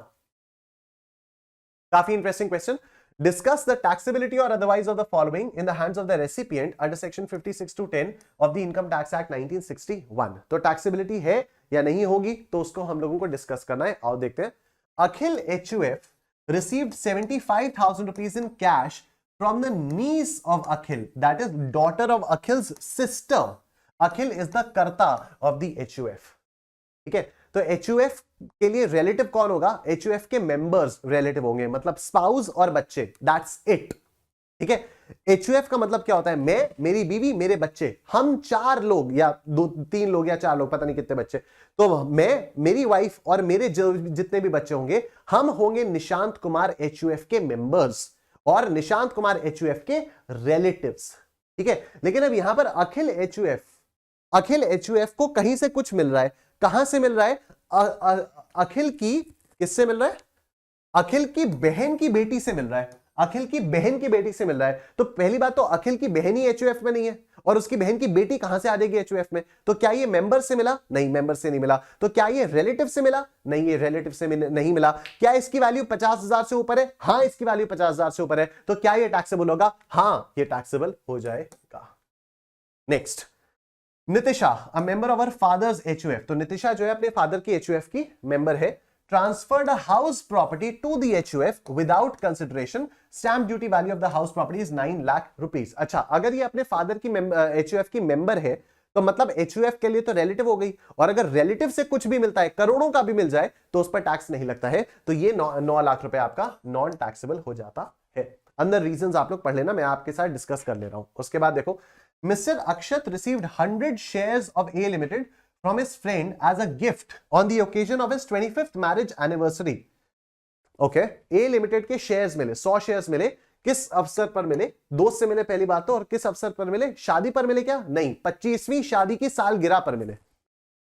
काफी interesting question. Discuss the taxability or otherwise of the following in the hands of the recipient under section 56 to 10 of the Income Tax Act 1961. तो taxability है या नहीं होगी, तो उसको हम लोगों को डिस्कस करना है. आओ देखते हैं. Akhil HUF received 75,000 rupees in cash from the niece of Akhil, that is daughter of Akhil's sister. Akhil is the karta of the HUF. ठीक है, तो HUF के लिए रिलेटिव कौन होगा? HUF के मेंबर्स रिलेटिव होंगे, मतलब स्पाउस और बच्चे, दैट्स इट. ठीक है, HUF का मतलब क्या होता है? मैं, मेरी बीवी, मेरे बच्चे, हम 4 लोग या 2-3 लोग या 4 लोग, पता नहीं कितने बच्चे, तो मैं, मेरी वाइफ और मेरे जितने भी बच्चे होंगे, हम होंगे निशांत कुमार HUF के मेंबर्स और निशांत कुमार HUF के रिलेटिव्स. ठीक है, लेकिन अब यहां पर अखिल HUF को कहीं से कुछ मिल रहा है. कहां से मिल रहा है? अखिल की, किससे मिल रहा है? अखिल की बहन की बेटी से मिल रहा है. अखिल की बहन की बेटी से मिल रहा है. तो पहली बात तो अखिल की बहन ही HUF में नहीं है, और उसकी बहन की बेटी कहां से आ जाएगी HUF में? तो क्या ये मेंबर से मिला? नहीं, मेंबर से नहीं मिला. तो क्या ये रिलेटिव से मिला? नहीं, ये रिलेटिव से नहीं मिला. क्या इसकी वैल्यू 50,000 से ऊपर है? हां, इसकी वैल्यू 50,000 से ऊपर है. तो क्या ये टैक्सेबल होगा? हां, ये टैक्सेबल हो जाएगा. Next, Nitisha, a member of our father's HUF. तो नितिशा जो है अपने फादर की HUF की मेंबर है. Transferred a house property to the HUF without consideration. Stamp duty value of the house property is 9 lakh rupees. अच्छा, अगर ये अपने फादर की HUF की मेंबर है, तो मतलब HUF के लिए तो रिलेटिव हो गई, और अगर रिलेटिव से कुछ भी मिलता है, करोड़ों का भी मिल जाए, तो उस पर टैक्स नहीं लगता है. तो ये 9 लाख रुपए आपका नॉन टैक्सेबल हो जाता है. अंदर रीजंस आप लोग पढ़ लेना, मैं आपके साथ डिस्कस कर ले रहा हूं. उसके बाद देखो, Mr. Akshat received 100 shares of A Limited from his friend as a gift on the occasion of his 25th marriage anniversary. Okay, A Limited के shares मिले, 100 shares मिले. किस अवसर पर मिले? दोस्त से मिले पहली बात तो, और किस अवसर पर मिले? शादी पर मिले क्या? नहीं, 25वीं शादी की सालगिरह पर मिले.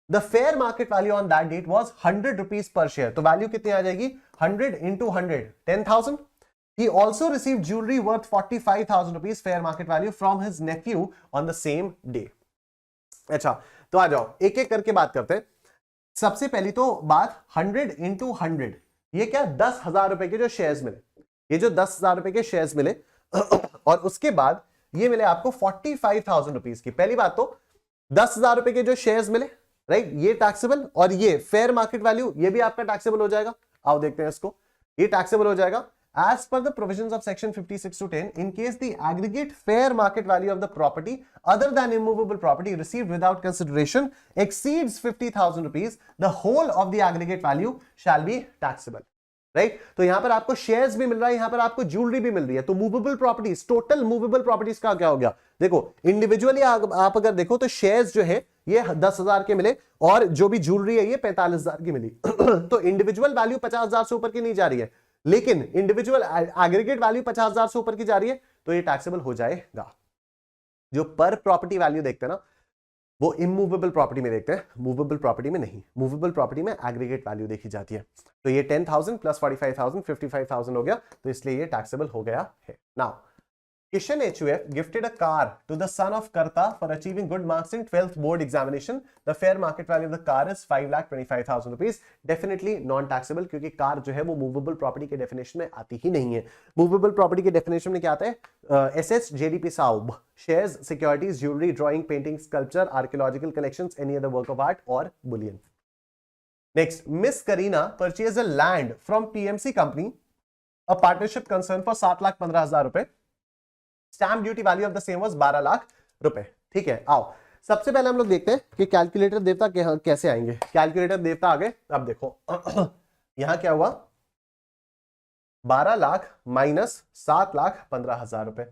The fair market value on that date was 100 rupees per share. तो वैल्यू कितनी आ जाएगी? 100 into 100, 10,000. He also received jewelry worth 45,000 rupees fair market value from his nephew on the same day. अच्छा, तो आ जाओ एक एक करके बात करते हैं. सबसे पहली तो बात 100 into 100, ये क्या? 10,000 रुपए के जो शेयर्स मिले, ये जो 10,000 रुपए के शेयर्स मिले, और उसके बाद ये मिले आपको 45,000 रुपीज की. पहली बात तो 10,000 रुपए के जो शेयर्स मिले, राइट, ये टैक्सेबल, और ये फेयर मार्केट वैल्यू, ये भी आपका टैक्सेबल हो जाएगा. आओ देखते हैं इसको, ये टैक्सेबल हो जाएगा. As per the provisions of section 56 to 10, in case the aggregate fair market value of the property other than immovable property received without consideration exceeds 50,000 rupees, the whole of the aggregate value shall be taxable. Right, तो यहां पर आपको shares भी मिल रहा है, यहां पर आपको ज्वेलरी भी मिल रही है. तो movable properties, total movable properties का क्या हो गया? देखो, इंडिविजुअली आप अगर देखो तो शेयर्स जो है ये 10,000 के मिले, और जो भी ज्वेलरी है ये 45,000 की मिली. तो इंडिविजुअल वैल्यू 50,000 से ऊपर की नहीं जा रही है, लेकिन इंडिविजुअल एग्रीगेट वैल्यू 50,000 से ऊपर की जा रही है, तो ये टैक्सेबल हो जाएगा. जो पर प्रॉपर्टी वैल्यू देखते हैं ना, वो इमूवेबल प्रॉपर्टी में देखते हैं, मूवेबल प्रॉपर्टी में नहीं. मूवेबल प्रॉपर्टी में एग्रीगेट वैल्यू देखी जाती है. तो ये 10,000 प्लस 45,000, 55,000 हो गया, तो इसलिए ये टैक्सेबल हो गया है. Now, Kishan HUF gifted a car to the son of Karta for achieving good marks in 12th board examination. The fair market value of the car is 5,25,000 rupees. Definitely non-taxable, क्योंकि car जो है वो movable property के definition में आती ही नहीं है. Movable property के डेफिनेशन में क्या आता है? SS JDP साउब, shares, securities, jewelry, drawing, painting, sculpture, archaeological collections, any other work of art or bullion. Next, Miss Karina purchased a land from PMC company, a partnership concern, for 7,15,000 रुपए. Stamp duty value of the same was 12 lakh रुपए. ठीक है, आओ सबसे पहले हम लोग देखते हैं कि कैलकुलेटर देवता कैसे आएंगे. कैलकुलेटर देवता आ गए. अब देखो यहां क्या हुआ? 12 लाख माइनस 7,15,000 रुपए.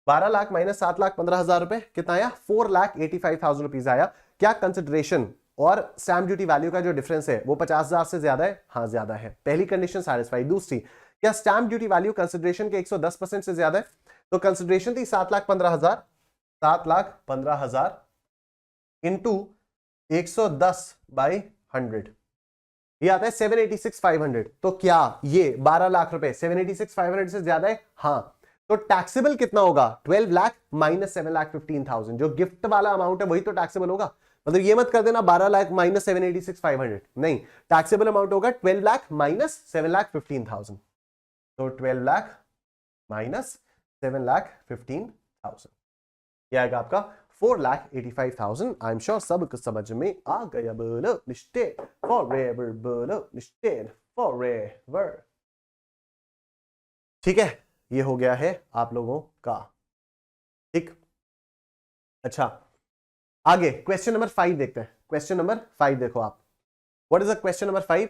12 लाख माइनस 7,15,000 रुपए कितना आया? 4,85,000 रुपीज आया. क्या कंसिडरेशन और स्टैम्प ड्यूटी वैल्यू का जो डिफरेंस है वो 50,000 से ज्यादा है? हाँ, ज्यादा है. पहली कंडीशन सैटिस्फाई. दूसरी, क्या स्टैम्प ड्यूटी वैल्यू कंसिडरेशन के 110% से ज्यादा है? तो कंसिडरेशन थी 7,15,000, 7,15,000 इंटू 110/100, ये आता है 786,500. तो क्या ये 12 लाख रुपए 786,500 से ज्यादा है? हाँ. तो टैक्सेबल कितना होगा? 12 लाख माइनस 7,15,000. जो गिफ्ट वाला अमाउंट है वही तो टैक्सेबल होगा. मतलब ये मत कर देना 12 लाख माइनस 786,500, नहीं, टैक्सेबल अमाउंट होगा 12 लाख माइनस 7,15,000. तो 12 लाख माइनस 7,15,000, ये आएगा आपका 4,85,000। आई एम श्योर सब कुछ समझ में आ गया। बोलो निश्चित फॉरएवर, बोलो निश्चित फॉरएवर। ठीक है, ये हो गया है आप लोगों का। ठीक, अच्छा आगे क्वेश्चन नंबर 5 देखते हैं। क्वेश्चन नंबर 5 देखो आप, what is the question number 5?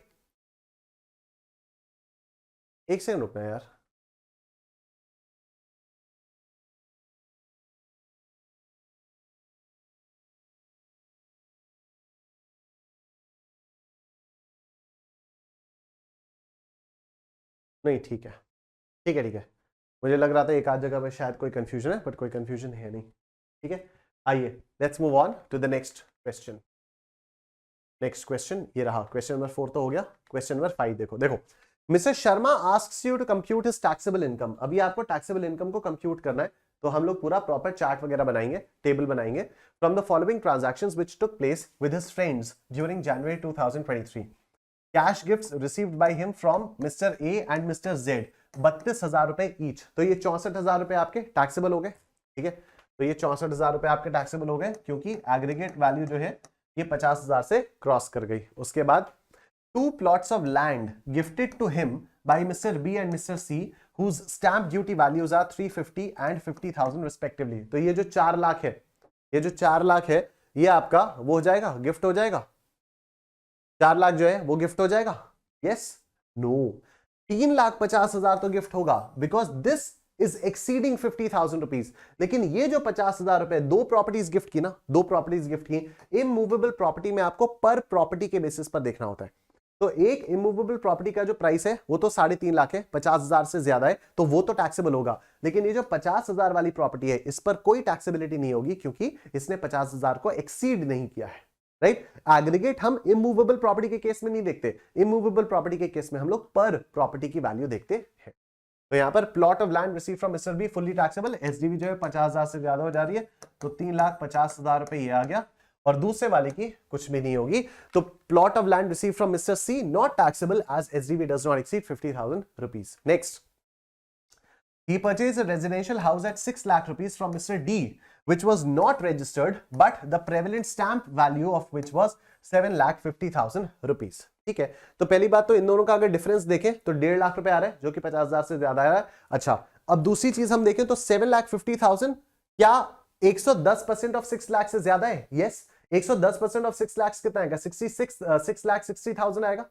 एक सेकंड रुकना यार। नहीं ठीक है, ठीक है, ठीक है, मुझे लग रहा था एक आध जगह पे शायद कोई कंफ्यूजन है, बट कोई कंफ्यूजन है नहीं। ठीक है, आइए let's move on to the next question. Next question ये रहा, क्वेश्चन नंबर 4 तो हो गया। क्वेश्चन नंबर 5 देखो, देखो mister Sharma asks you to compute his taxable income. अभी आपको टैक्सेबल इनकम को कंप्यूट करना है, तो हम लोग पूरा प्रॉपर चार्ट वगैरह बनाएंगे, टेबल बनाएंगे। From the following transactions which took place with his friends during January 2023, cash gifts received by him from mister A and mister Z 32,000 रुपए ईच। तो ये 64,000 रुपए आपके टैक्सेबल हो गए। ठीक है, तो ये 64,000 रुपए आपके टैक्सेबल हो गए, क्योंकि एग्रीगेट वैल्यू जो है ये 50,000 से क्रॉस कर गई। उसके बाद 2 plots of land gifted to him by Mr. B and Mr. C whose stamp duty values are 350 and 50,000 respectively। तो ये जो 4 लाख है, ये जो 4 लाख है, ये आपका वो हो जाएगा, गिफ्ट हो जाएगा। 4 लाख जो है वो गिफ्ट हो जाएगा। यस, नो, 3,50,000 तो गिफ्ट होगा, because this is exceeding 50,000 rupees. लेकिन ये जो 50,000 रुपए, 2 प्रॉपर्टीज गिफ्ट की ना, 2 प्रॉपर्टीज गिफ्ट की। इमूवेबल प्रॉपर्टी में आपको पर प्रॉपर्टी के बेसिस पर देखना होता है। तो एक इमूवेबल प्रॉपर्टी का जो प्राइस है वो तो 3.5 लाख है, 50,000 से ज्यादा है, तो वो तो टैक्सेबल होगा। लेकिन ये जो 50,000 वाली प्रॉपर्टी है, इस पर कोई टैक्सेबिलिटी नहीं होगी, क्योंकि इसने 50,000 को एक्सीड नहीं किया है। राइट, एग्रीगेट हम इमूवेबल प्रॉपर्टी के केस में नहीं देखते, इमूवेबल प्रॉपर्टी के केस में हम लोग पर प्रॉपर्टी की वैल्यू देखते हैं। तो यहां पर plot of land receive from mister be fully taxable, SDV जो है 50,000 से ज्यादा हो जा रही है, तो 3,50,000 रुपए ये आ गया। और दूसरे वाले की कुछ भी नहीं होगी। तो plot of land receive from mister C not taxable as SDV does not exceed 50,000 rupees. Next, he purchased a residential house at 6 lakh rupees from Mr. D, which was not registered, but the prevalent stamp value of which was 7,50,000 rupees। ठीक है, तो पहली बात तो इन दोनों का अगर difference देखें तो 1.5 लाख रुपए आ रहा है, जो कि 50,000 से ज्यादा आ रहा है। अच्छा, अब दूसरी चीज हम देखें तो 7,50,000 क्या 110% ऑफ 6 लाख से ज्यादा है? यस, 110% ऑफ 6 लाख कितना आएगा? 6,60,000 आएगा।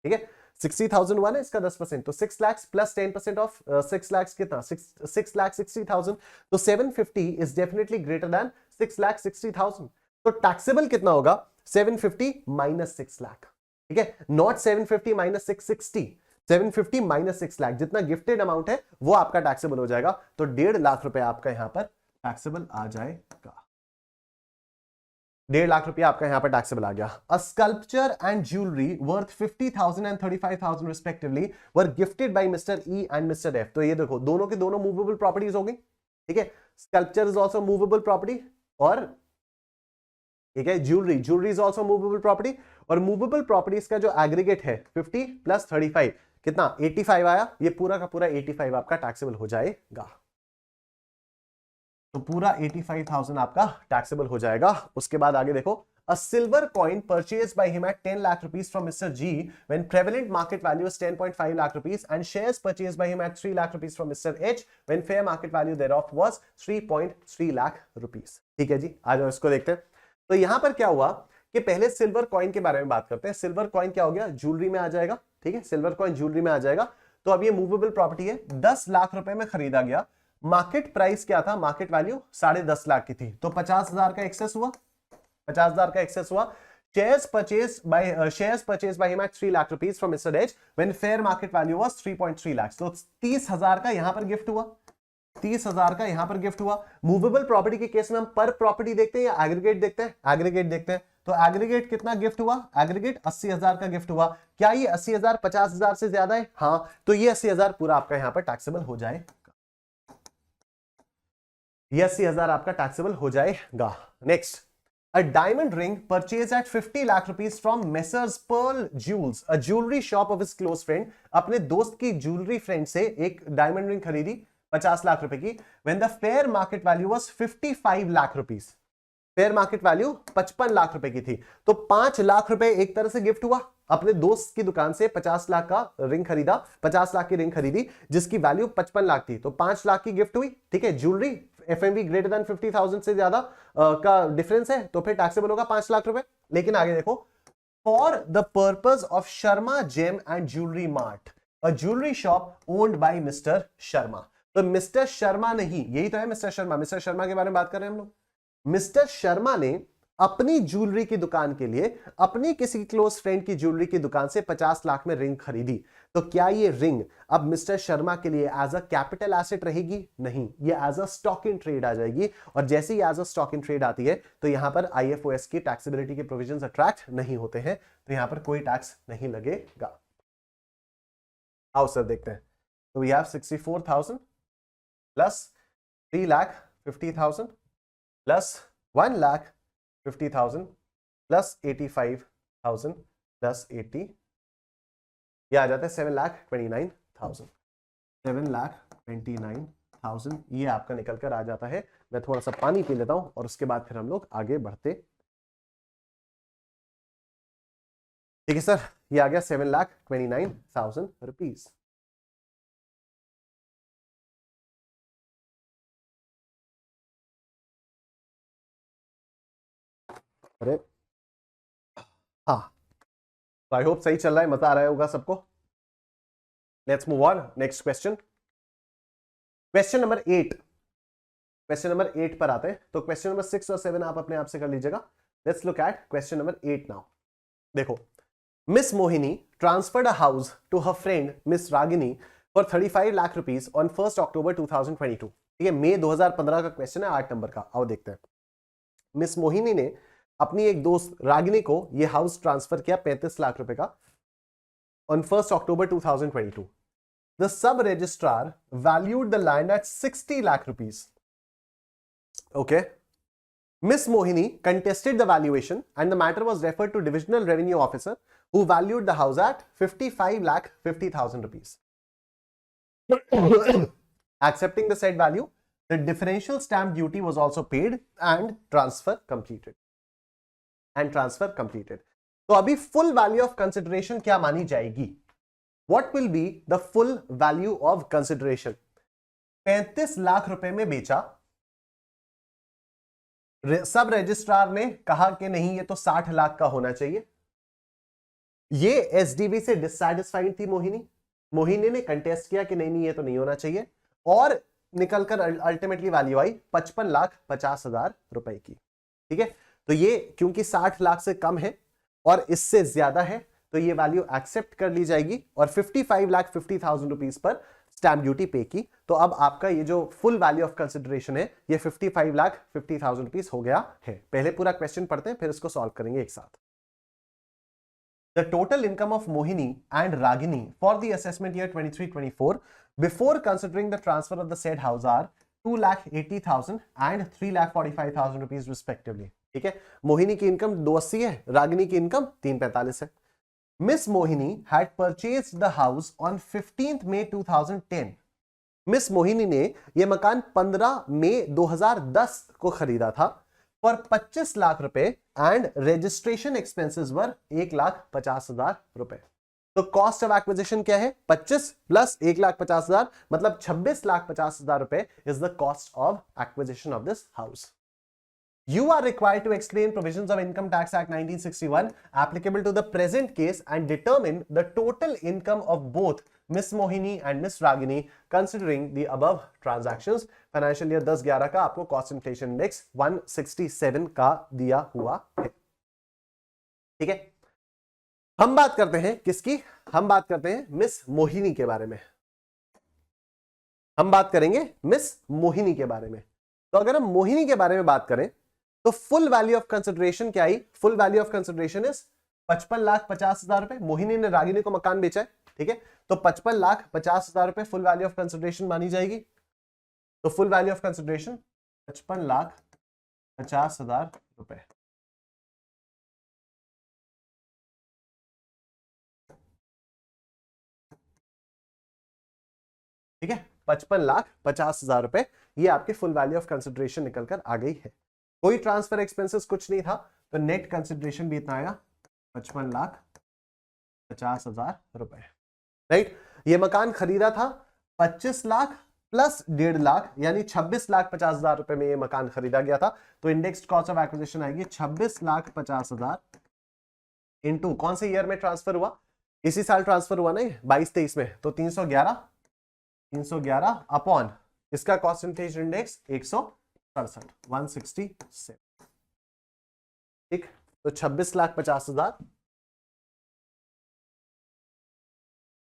ठीक है, 60,001 है, इसका 10%, तो 6 लाख प्लस 10% ऑफ 6 लाख कितना? 6,60,000। तो 750 इज डेफिनेटली ग्रेटर देन 6,60,000। तो टैक्सेबल कितना होगा? 750 माइनस 6 लाख। ठीक है, नॉट 750 माइनस 660, 750 माइनस 6 लाख। जितना गिफ्टेड अमाउंट है वो आपका टैक्सेबल हो जाएगा। तो 1.5 लाख रुपए आपका यहां पर टैक्सेबल आ जाएगा। 1.5 लाख रुपया आपका यहां पर टैक्सेबल आ गया। अ sculpture and jewellery worth 50,000 and 35,000 respectively were gifted bye mister E and mister F. तो ये देखो, दोनों के दोनों मूवेबल प्रॉपर्टीज हो गई। ठीक है, sculpture is also movable property, और ठीक है, jewellery is also movable property. और मूवेबल प्रॉपर्टीज का जो एग्रीगेट है 50 प्लस 35 कितना? 85 आया। ये पूरा का पूरा 85 आपका टैक्सेबल हो जाएगा। तो पूरा 85,000 आपका टैक्सेबल हो जाएगा। उसके बाद आगे देखो, a silver coin purchased by him at 10 lakh rupees from Mr. G when prevalent market value is 10.5 lakh rupees, and shares purchased by him at 3 lakh rupees from Mr. H when fair market value thereof was 3.3 lakh rupees। ठीक है जी, आ जाओ इसको देखते हैं। तो यहां पर क्या हुआ कि पहले सिल्वर कॉइन के बारे में बात करते हैं। सिल्वर कॉइन क्या हो गया? ज्वेलरी में आ जाएगा। ठीक है, सिल्वर कॉइन ज्वेलरी में आ जाएगा। तो अब ये मूवेबल प्रॉपर्टी है, 10 लाख रुपए में खरीदा गया। मार्केट प्राइस क्या था? मार्केट वैल्यू 10.5 लाख की थी, तो 50,000 का एक्सेस हुआ, 50,000 का एक्सेस हुआ। shares purchased by him at 3 lakh rupees from Mr. H when fair market value was 3.3 lakhs। तो 30,000 का यहां पर गिफ्ट हुआ, 30,000 का यहां पर गिफ्ट हुआ। मूवेबल प्रॉपर्टी के केस में हम पर प्रॉपर्टी देखते हैं या एग्रीगेट देखते हैं? एग्रीगेट देखते हैं। तो एग्रीगेट कितना गिफ्ट हुआ? एग्रीगेट 80,000 का गिफ्ट हुआ। क्या ये 80,000 50,000 से ज्यादा है? हाँ, तो ये 80,000 पूरा आपका यहां पर टैक्सेबल हो जाए, ये 80,000 आपका टैक्सेबल हो जाएगा। Next, a diamond ring purchased at 50 lakh rupees from Messrs Pearl Jewels, a jewelry shop of his close friend। अपने दोस्त की ज्वेलरी फ्रेंड से एक डायमंड रिंग खरीदी 50 लाख रुपए की, when the fair market value was 55 lakh rupees, fair market value 55 lakh रुपए की थी। तो 5 लाख रुपए एक तरह से गिफ्ट हुआ, अपने दोस्त की दुकान से 50 लाख का रिंग खरीदा, 50 लाख की रिंग खरीदी जिसकी वैल्यू 55 लाख थी, तो 5 लाख की गिफ्ट हुई। ठीक है, ज्वेलरी एफएमवी ग्रेटर देन 50,000 से ज्यादा का डिफरेंस है तो फिर टैक्सेबल होगा 5 लाख रुपए। लेकिन आगे देखो, for the purpose of Sharma gem and jewellery mart, a jewellery shop owned by mister Sharma. तो मिस्टर शर्मा नहीं, यही तो है मिस्टर शर्मा, मिस्टर शर्मा के बारे में बात कर रहे हैं हम लोग। मिस्टर शर्मा ने अपनी ज्वेलरी की दुकान के लिए अपनी किसी क्लोज फ्रेंड की ज्वेलरी की दुकान से 50 लाख में रिंग खरीदी। तो क्या ये रिंग अब मिस्टर शर्मा के लिए एज अ कैपिटल एसेट रहेगी? नहीं, ये as a stock in trade आ जाएगी। और जैसे ही as a stock in trade आती है तो यहां पर आईएफओएस की टैक्सेबिलिटी के प्रोविजंस अट्रैक्ट नहीं होते हैं, तो यहां पर कोई टैक्स नहीं लगेगा। आओ सर देखते हैं। तो we have 64,000 plus 3,50,000 plus 1,50,000 plus 85,000 plus 80, ये आ जाता है 7,29,000। 7,29,000 ये आपका निकल कर आ जाता है। मैं थोड़ा सा पानी पी लेता हूं और उसके बाद फिर हम लोग आगे बढ़ते। ठीक है सर, ये आ गया 7,29,000 रुपीज। अरे हाँ, तो आई होप सही चल रहा है, मजा आ रहा होगा सबको। Let's move on, next question, question number 8। Question number 8 पर आते हैं। तो क्वेश्चन नंबर 6 और 7 आप अपने आप से कर लीजिएगा। Let's look at question number 8 now. देखो, Miss Mohini transferred a house to her friend Miss Ragini for 35 lakh rupees on 1 October 2022। ठीक है, मई 2015 का क्वेश्चन है, 8 नंबर का। आओ देखते हैं। मिस मोहिनी ने अपनी एक दोस्त रागिनी को यह हाउस ट्रांसफर किया 35 लाख रुपए का on 1 October 2022। The sub-registrar valued the land at 60 lakh rupees. Okay. Miss Mohini contested the valuation and the matter was referred to Divisional Revenue Officer who valued the house at 55 lakh 50,000 rupees. Accepting the said value, the differential stamp duty was also paid and transfer completed. तो अभी full value of consideration क्या मानी जाएगी? What will be the full value of consideration? 35 lakh रुपए में बेचा, सब registrar ने कहा कि नहीं ये तो 60 लाख का होना चाहिए। ये एसडीबी से डिससैटिस्फाइड थी मोहिनी ने कंटेस्ट किया कि नहीं ये तो नहीं होना चाहिए, और निकलकर अल्टीमेटली वैल्यू आई 55,50,000 रुपए की। ठीक है, तो ये क्योंकि 60 लाख से कम है और इससे ज्यादा है तो ये वैल्यू एक्सेप्ट कर ली जाएगी और 55,50,000 रुपीज पर स्टैंप ड्यूटी पे की। तो अब आपका ये जो फुल वैल्यू ऑफ कंसिडरेशन है ये 55,50,000 रुपीज हो गया है। पहले पूरा क्वेश्चन पढ़ते हैं फिर इसको सॉल्व करेंगे एक साथ। The total income of Mohini and Ragini for the assessment year 23-24 before considering the transfer of the said house are 2,80,000 and 3,45,000 rupees respectively. ठीक है, मोहिनी की इनकम 280 है, रागिनी की इनकम 345 है। Miss Mohini had purchased the house on 15th May 2010. Miss Mohini ने यह मकान 15 मई 2010 को खरीदा था फॉर 25 लाख रुपए एंड रजिस्ट्रेशन एक्सपेंसेस वर 1,50,000 रुपए। तो कॉस्ट ऑफ एक्विजिशन क्या है? 25 प्लस 1,50,000 मतलब 26,50,000 रुपए is the cost of acquisition of this house. You are required to explain provisions of Income Tax Act 1961 applicable to the present case and determine the total income of both Miss Mohini and Miss Ragini considering the above transactions. Financial year 10-11 का आपको cost inflation index 167 का दिया हुआ है। ठीक है, हम बात करते हैं किसकी? हम बात करते हैं मिस मोहिनी के बारे में। हम बात करेंगे मिस मोहिनी के बारे में। तो अगर हम मोहिनी के बारे में बात करें तो फुल वैल्यू ऑफ कंसिडरेशन क्या आई? Full value of consideration is 55,50,000 रुपए। मोहिनी ने रागिनी को मकान बेचा है, ठीक है, तो 55,50,000 रुपए फुल वैल्यू ऑफ कंसिडरेशन मानी जाएगी। तो फुल वैल्यू ऑफ कंसिडरेशन 55,50,000 रुपए। ठीक है, 55,50,000 रुपए, ये आपकी फुल वैल्यू ऑफ कंसिडरेशन निकल कर आ गई है। कोई ट्रांसफर एक्सपेंसेस कुछ नहीं था, तो नेट कंसिडरेशन भी इतना आया 55,50,000 रुपए, राइट। ये मकान खरीदा था 25 लाख प्लस 1.5 लाख, यानी 26,50,000 रुपए में ये मकान खरीदा गया था। तो इंडेक्स्ड कॉस्ट ऑफ एक्विजिशन आएगी 26,50,000 इनटू कौन से ईयर में ट्रांसफर हुआ, इसी साल ट्रांसफर हुआ ना 22-23 में, तो 311 अपॉन इसका कॉस्ट इंडेक्स 167, 167, ठीक। तो 26,50,000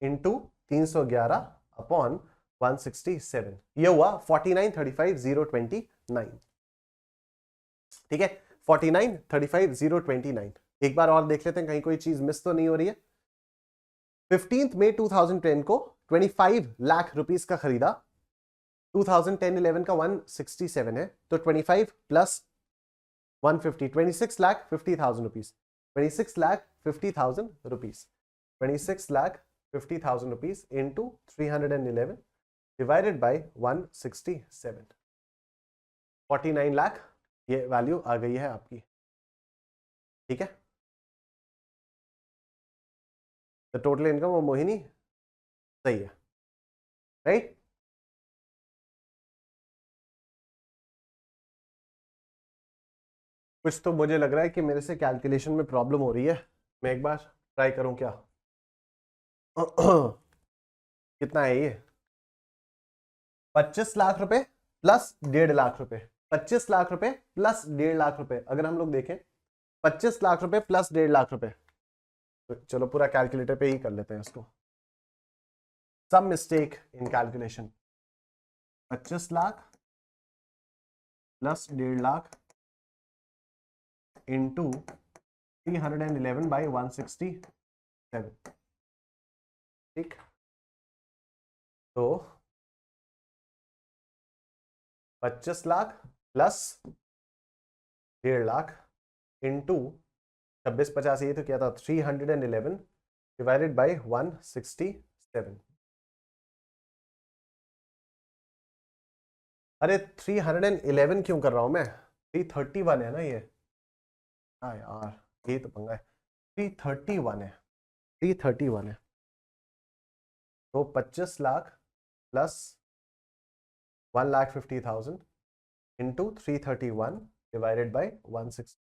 इंटू 311 अपॉन 167, ये हुआ 49,35,029, ठीक है, 49,35,029। एक बार और देख लेते हैं कहीं कोई चीज मिस तो नहीं हो रही है। 15 मई 2010 को 25 लाख रुपीस का खरीदा, 2010-11 का 167 है, तो 25 plus 150, 26,50,000 rupees, 26,50,000 rupees, 26,50,000 rupees into 311 divided by 167, 49 lakh ये वैल्यू आ गई है आपकी, ठीक है। तो टोटल इनकम वो मोहिनी सही है, राइट। कुछ तो मुझे लग रहा है कि मेरे से कैलकुलेशन में प्रॉब्लम हो रही है, मैं एक बार ट्राई करूं क्या। कितना है ये, 25 लाख रुपए प्लस 1.5 लाख रुपए, 25 लाख रुपए प्लस 1.5 लाख रुपए। अगर हम लोग देखें 25 लाख रुपए प्लस 1.5 लाख रुपए, तो चलो पूरा कैलकुलेटर पे ही कर लेते हैं इसको। Some mistake in calculation, 25 lakh plus 1.5 lakh into 311 by 167, ठीक। तो 25 लाख प्लस 1.5 लाख इंटू 2650, ये तो क्या था 311 डिवाइडेड बाई 167। अरे 311 क्यों कर रहा हूं मैं, 331 है ना ये, हाँ यार ये तो पंगा है, 331 है, 331 है। तो 25 lakh plus 1,50,000 into 331 divided by 160,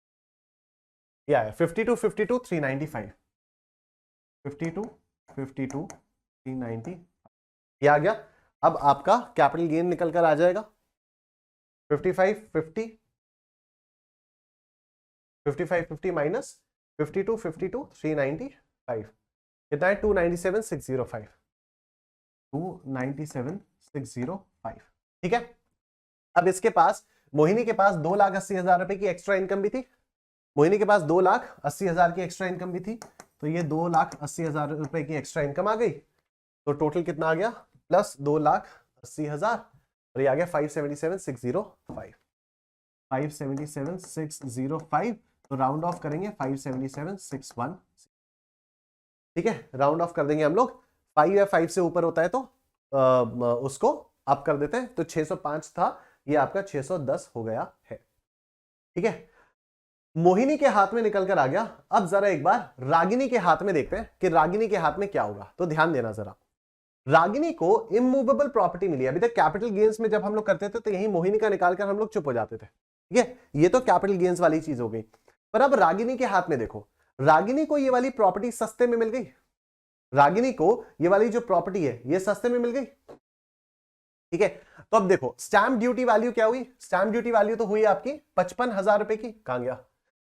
या 52 52 395, 52 52 390, ये आ गया। अब आपका कैपिटल गेन निकल कर आ जाएगा 55 50 माइनस 52 52 395, कितना है 297,605, 297,605, ठीक है। अब इसके पास, मोहिनी के पास 2,80,000 रुपए की एक्स्ट्रा इनकम भी थी, मोहिनी के पास 2,80,000 की एक्स्ट्रा इनकम भी थी, तो ये 2,80,000 रुपए की एक्स्ट्रा इनकम आ गई। तो टोटल कितना आ गया, प्लस 2,80,000, और ये आ गया 577,605, 577,605, तो राउंड ऑफ करेंगे 577,610, ठीक है, राउंड ऑफ कर देंगे हम लोग। 5 या 5 से ऊपर होता है तो उसको आप कर देते हैं, तो 605 था, ये आपका 610 हो गया है, ठीक है। मोहिनी के हाथ में निकल कर आ गया। अब जरा एक बार रागिनी के हाथ में देखते हैं कि रागिनी के हाथ में क्या होगा। तो ध्यान देना जरा, रागिनी को इमूवेबल प्रॉपर्टी मिली। अभी तक कैपिटल गेन्स में जब हम लोग करते थे तो यही मोहिनी का निकालकर हम लोग चुप हो जाते थे, ठीक है, ये तो कैपिटल गेन्स वाली चीज हो गई। पर अब रागिनी के हाथ में देखो, रागिनी को ये वाली प्रॉपर्टी सस्ते में मिल गई, रागिनी को ये वाली जो प्रॉपर्टी है ये सस्ते में मिल गई, ठीक है। तो अब देखो स्टैंप ड्यूटी वैल्यू क्या हुई, स्टैंप ड्यूटी वैल्यू तो हुई आपकी 55,000 रुपए की, कहां गया,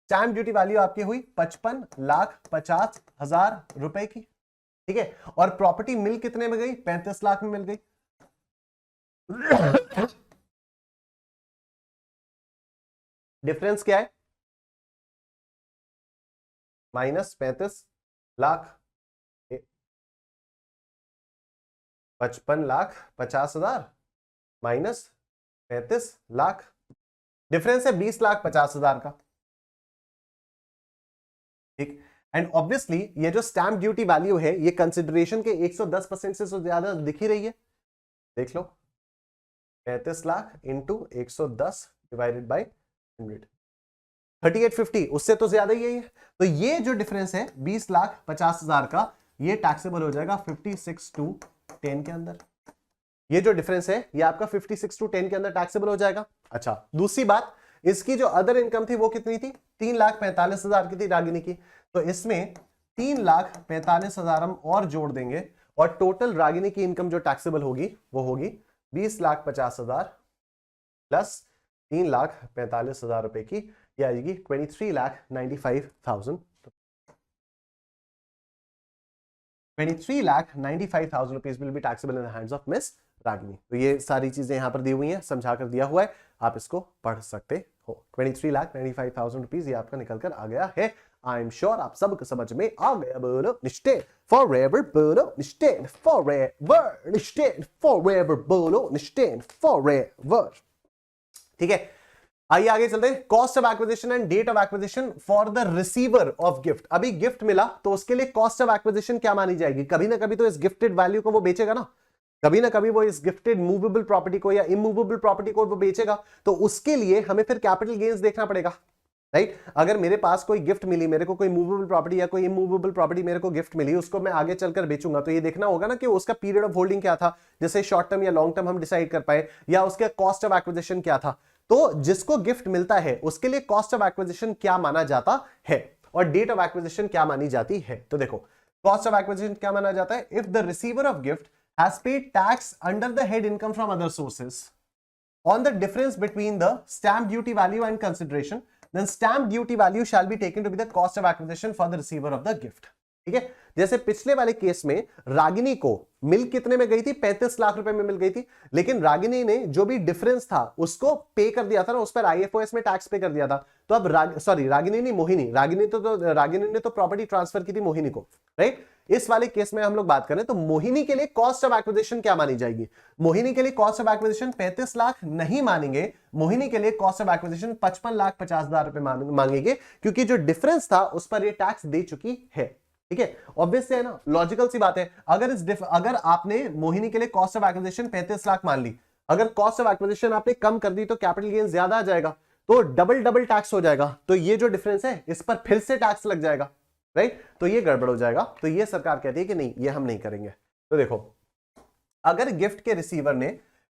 स्टैंप ड्यूटी वैल्यू आपकी हुई 55,50,000 रुपए की, ठीक है। और प्रॉपर्टी मिल कितने में गई, 35 लाख में मिल गई। डिफरेंस क्या है, minus 35 lakh, 55,50,000 minus 35 lakh, difference है 20,50,000 का, ठीक। एंड ऑब्वियसली ये जो स्टैंप ड्यूटी वैल्यू है ये कंसिडरेशन के 110% से ज्यादा दिख ही रही है, देख लो 35 लाख इंटू 110 डिवाइडेड बाई 100, 3850, उससे तो ज्यादा ही है। तो ये जो डिफरेंस है 20,50,000 का, ये टैक्सेबल हो जाएगा 56 to 10 के अंदर। ये जो डिफरेंस है ये आपका 56 to 10 के अंदर टैक्सेबल हो जाएगा। अच्छा, दूसरी बात, इसकी जो अदर इनकम थी वो कितनी थी? 3,45,000 की थी रागिनी की। तो इसमें 3,45,000 हम और जोड़ देंगे और टोटल रागिनी की इनकम जो टैक्सेबल होगी वो होगी 20,50,000 प्लस 3,45,000 रुपए की, ये आएगी 23,95,000। 23,95,000 rupees will be taxable in the hands of miss Ragini. तो ये सारी चीजें यहां पर दी हुई हैं, समझा कर दिया हुआ है, आप इसको पढ़ सकते हो। 23,95,000 रुपीज ये आपका निकल कर आ गया है। आई एम श्योर आप सबको समझ में आ गया। बोलो निश्चय फॉरएवर, बोलो निश्चय फॉरएवर, निश्चय फॉरएवर, बोलो निश्चय फॉरएवर। ठीक है, आइए आगे चलते हैं। Cost of acquisition and date of acquisition for the receiver of gift. अभी गिफ्ट मिला तो उसके लिए कॉस्ट ऑफ एक्विजिशन क्या मानी जाएगी? कभी ना कभी तो इस गिफ्टेड वैल्यू को वो बेचेगा ना, कभी ना कभी वो इस गिफ्टेड मूवेबल प्रॉपर्टी को या इमूवेबल प्रॉपर्टी को वो बेचेगा। तो उसके लिए हमें फिर कैपिटल गेन्स देखना पड़ेगा, राइट? अगर मेरे पास कोई गिफ्ट मिली, मेरे को कोई मूवेबल प्रॉपर्टी या कोई इमूवेबल प्रॉपर्टी मेरे को गिफ्ट मिली, उसको मैं आगे चलकर बेचूंगा, तो ये देखना होगा ना कि उसका पीरियड ऑफ होल्डिंग क्या था, जैसे शॉर्ट टर्म या लॉन्ग टर्म हम डिसाइड कर पाए, या उसका कॉस्ट ऑफ एक्विजिशन क्या था। तो जिसको गिफ्ट मिलता है उसके लिए कॉस्ट ऑफ एक्विजिशन क्या माना जाता है और डेट ऑफ एक्विजिशन क्या मानी जाती है। तो देखो, कॉस्ट ऑफ एक्विजिशन क्या माना जाता है? If the receiver of gift has paid tax under the head income from other sources on the difference between the stamp duty value and consideration, then stamp duty value shall be taken to be the cost of acquisition for the receiver of the gift। ठीक है, जैसे पिछले वाले case में रागिनी को मिल कितने में गई थी? 35 लाख रुपए में मिल गई थी, लेकिन रागिनी ने जो भी डिफरेंस था उसको पे कर दिया था ना, उस पर आईएफओएस में टैक्स पे कर दिया था। तो अब रागिनी नहीं, मोहिनी, रागिनी ने तो प्रॉपर्टी ट्रांसफर की थी मोहिनी को, राइट? इस वाले केस में हम लोग बात करें तो मोहिनी के लिए कॉस्ट ऑफ एक्विजिशन क्या मानी जाएगी? मोहिनी के लिए कॉस्ट ऑफ एक्विजिशन 35 लाख नहीं मानेंगे, मोहिनी के लिए कॉस्ट ऑफ एक्विजिशन 55,50,000 रुपए मांगेंगे, क्योंकि जो डिफरेंस था उस पर ये टैक्स दे चुकी है। ठीक है, ऑब्वियस है ना, लॉजिकल सी बात है। अगर आपने मोहिनी के लिए कॉस्ट ऑफ एक्विजिशन 35 लाख मान ली, अगर कॉस्ट ऑफ एक्विजिशन आपने कम कर दी तो कैपिटल गेन ज्यादा आ जाएगा, तो डबल टैक्स हो जाएगा। तो ये जो डिफरेंस है इस पर फिर से टैक्स लग जाएगा, राइट? तो ये गड़बड़ हो जाएगा। तो ये सरकार कहती है कि नहीं, ये हम नहीं करेंगे। तो देखो, अगर गिफ्ट के रिसीवर ने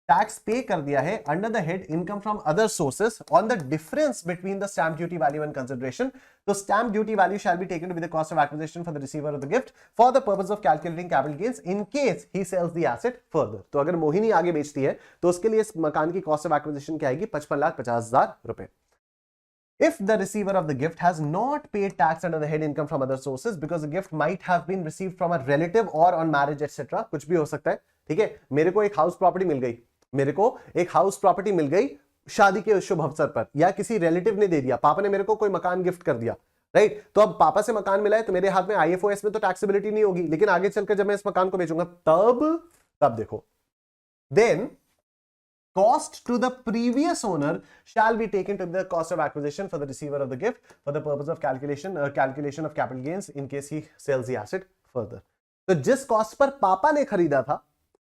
टैक्स पे कर दिया है under the head income from other sources on the difference between the stamp duty value and consideration, तो stamp duty value shall be taken to be the cost of acquisition for the receiver of the gift for the purpose of calculating capital gains in case he sells the asset further. तो अगर मोहिनी आगे बेचती है तो उसके लिए इस मकान की कॉस्ट ऑफ एक्विजिशन क्या आएगी? 55,50,000 रुपए। If the receiver of the gift has not paid tax under the head income from other sources because the gift might have been received from a relative or on marriage etc, कुछ भी हो सकता है। ठीक है, मेरे को एक हाउस प्रॉपर्टी मिल गई, मेरे को एक हाउस प्रॉपर्टी मिल गई शादी के शुभ अवसर पर, या किसी रिलेटिव ने दे दिया, पापा ने मेरे को कोई मकान गिफ्ट कर दिया, राइट? तो अब पापा से मकान मिला है तो मेरे हाथ में आईएफओएस में तो टैक्सेबिलिटी नहीं होगी, लेकिन आगे चलकर जब मैं इस मकान को बेचूंगा तब देखो, then cost to the previous owner shall be taken to the cost of acquisition for the receiver of the gift for the purpose of calculation of capital gains in case he sells the asset further। तो जिस cost per पापा ने खरीदा था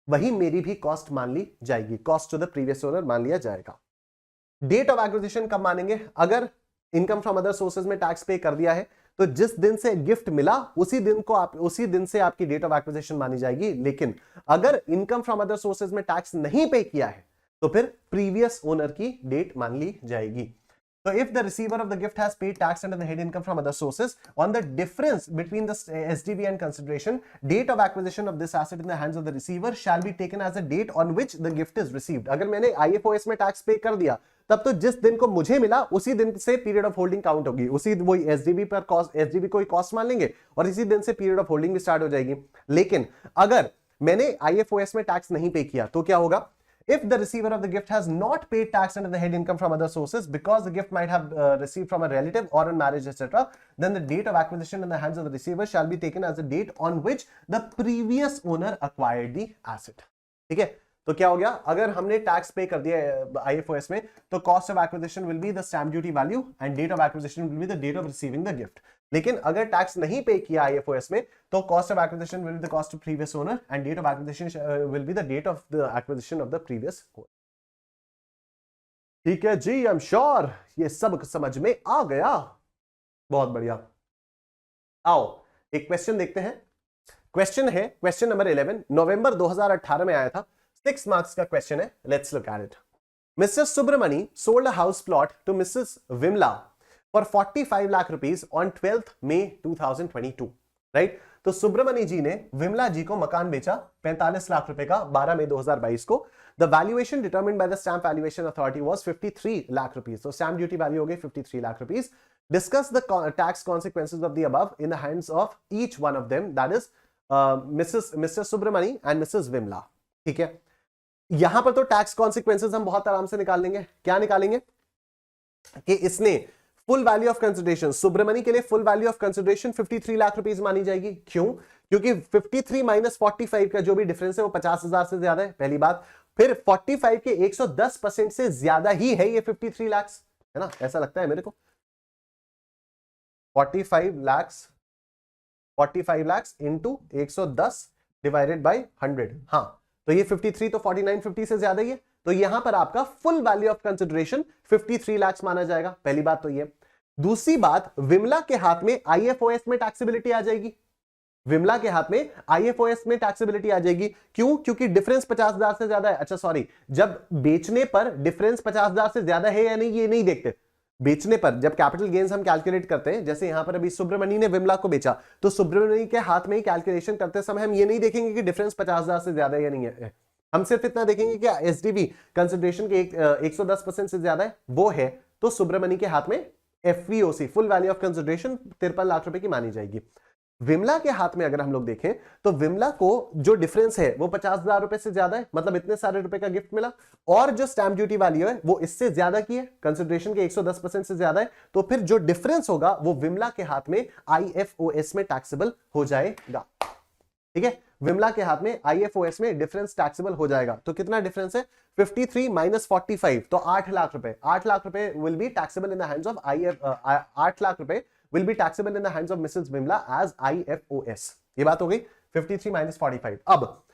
वही मेरी भी cost मान ली जाएगी, cost to the previous owner मान लिया जाएगा। डेट ऑफ एक्विजिशन कब मानेंगे? अगर इनकम फ्रॉम अदर सोर्सेज में टैक्स पे कर दिया है तो जिस दिन से गिफ्ट मिला उसी दिन से आपकी डेट ऑफ एक्विजिशन मानी जाएगी। लेकिन अगर इनकम फ्रॉम अदर सोर्सेज में टैक्स नहीं पे किया है तो फिर प्रीवियस ओनर की डेट मान ली जाएगी। तो if the receiver of the gift has paid tax under the head income from other sources on the difference between the SDV and consideration, date of acquisition of this asset in the hands of the receiver shall be taken as a date on which the gift is received. अगर मैंने IFOS में tax pay कर दिया तब तो जिस दिन को मुझे मिला उसी दिन से पीरियड ऑफ होल्डिंग काउंट होगी, उसी वही एसडीबी पर कॉस्ट, एसडीबी को कॉस्ट मान लेंगे और इसी दिन से पीरियड ऑफ होल्डिंग भी स्टार्ट हो जाएगी। लेकिन अगर मैंने आईएफओएस में टैक्स नहीं पे किया तो क्या होगा? If the receiver of the gift has not paid tax under the head income from other sources because the gift might have received from a relative or on marriage etc, then the date of acquisition in the hands of the receiver shall be taken as the date on which the previous owner acquired the asset। ठीक है, तो क्या हो गया, अगर हमने tax pay कर दिया आईएफओएस में, तो cost of acquisition will be the stamp duty value and date of acquisition will be the date of receiving the gift. लेकिन अगर टैक्स नहीं पे किया आईएफओएस में, तो cost of acquisition will be the cost of previous owner and date of acquisition will be the date of the acquisition of the previous owner. ठीक है जी, I am sure ये सब समझ में आ गया। बहुत बढ़िया। आओ एक क्वेश्चन देखते हैं। क्वेश्चन है क्वेश्चन नंबर 11, नवंबर 2018 में आया था, 6 मार्क्स का क्वेश्चन है। Let's look at it. Mister Subramani sold a house plot to missus Vimla for 45 lakh rupees on 12th May 2022, right. तो सुब्रमणी जी ने विमला जी को मकान बेचा 45 लाख रुपए का 12 मई 2022 को। The valuation determined by the stamp valuation authority was 53 lakh rupees. तो स्टैम्प ड्यूटी वैल्यू हो गई 53 lakh rupees. Discuss the tax consequences of the above in the hands of each one of them, that is Mr. Subramani and Mrs. Vimla। ठीक है, यहां पर तो tax consequences हम बहुत आराम से निकाल लेंगे। क्या निकालेंगे कि इसने full value of consideration, Subramani के लिए full value of consideration 53 lakh rupees मानी जाएगी। क्यों? क्योंकि 53 माइनस 45 का जो भी डिफरेंस है वो 50,000 से ज्यादा है, पहली बात। फिर 45 के 110% से ज्यादा ही है ये 53 लाख, है ना, ऐसा लगता है मेरे को। 45 lakhs इंटू 110 डिवाइडेड बाई 100। हाँ, तो ये 53 तो 4950 से ज्यादा ही है। तो यहां पर आपका full value of consideration 53 lakh माना जाएगा। पहली बात तो ये। दूसरी बात, विमला के हाथ में आईएफओएस में टैक्सेबिलिटी आ जाएगी। विमला के हाथ में आईएफओएस में टैक्सेबिलिटी आ जाएगी। क्यों? क्योंकि डिफरेंस 50,000 से ज्यादा है। अच्छा सॉरी, जब बेचने पर डिफरेंस 50,000 से ज्यादा है या नहीं ये नहीं देखते। बेचने पर जब कैपिटल गेन्स हम कैलकुलेट करते हैं, जैसे यहां पर अभी सुब्रमणी ने विमला को बेचा, तो सुब्रमणी के हाथ में ही कैलकुलेशन करते समय हम ये नहीं देखेंगे कि डिफरेंस 50,000 से ज्यादा है या नहीं है। हम सिर्फ इतना देखेंगे कि एसडीवी कंसिडरेशन के 110% से ज्यादा है, वो है। तो सुब्रमणी के हाथ में FVOC full value of consideration 53 lakh रुपए की मानी जाएगी। विमला के हाथ में अगर हम लोग देखें तो विमला को जो डिफरेंस है वो 50,000 रुपए से ज्यादा है, मतलब इतने सारे रुपए का गिफ्ट मिला, और जो स्टैम्प ड्यूटी वैल्यू है वो इससे ज्यादा की है, कंसिडरेशन के 110% से ज्यादा है। तो फिर जो डिफरेंस होगा वो विमला के हाथ में आईएफओएस में टैक्सेबल हो जाएगा। ठीक है, विमला के हाथ में आईएफओएस में डिफरेंस टैक्सेबल हो जाएगा। तो कितना डिफरेंस है? 53 माइनस 45, तो 8 लाख रुपए। 8 लाख रुपए will be taxable in the hands of 8 lakh रुपए will be taxable in the hands of Mrs. Vimla as IFOS। ये बात हो गई 53 माइनस 45। अब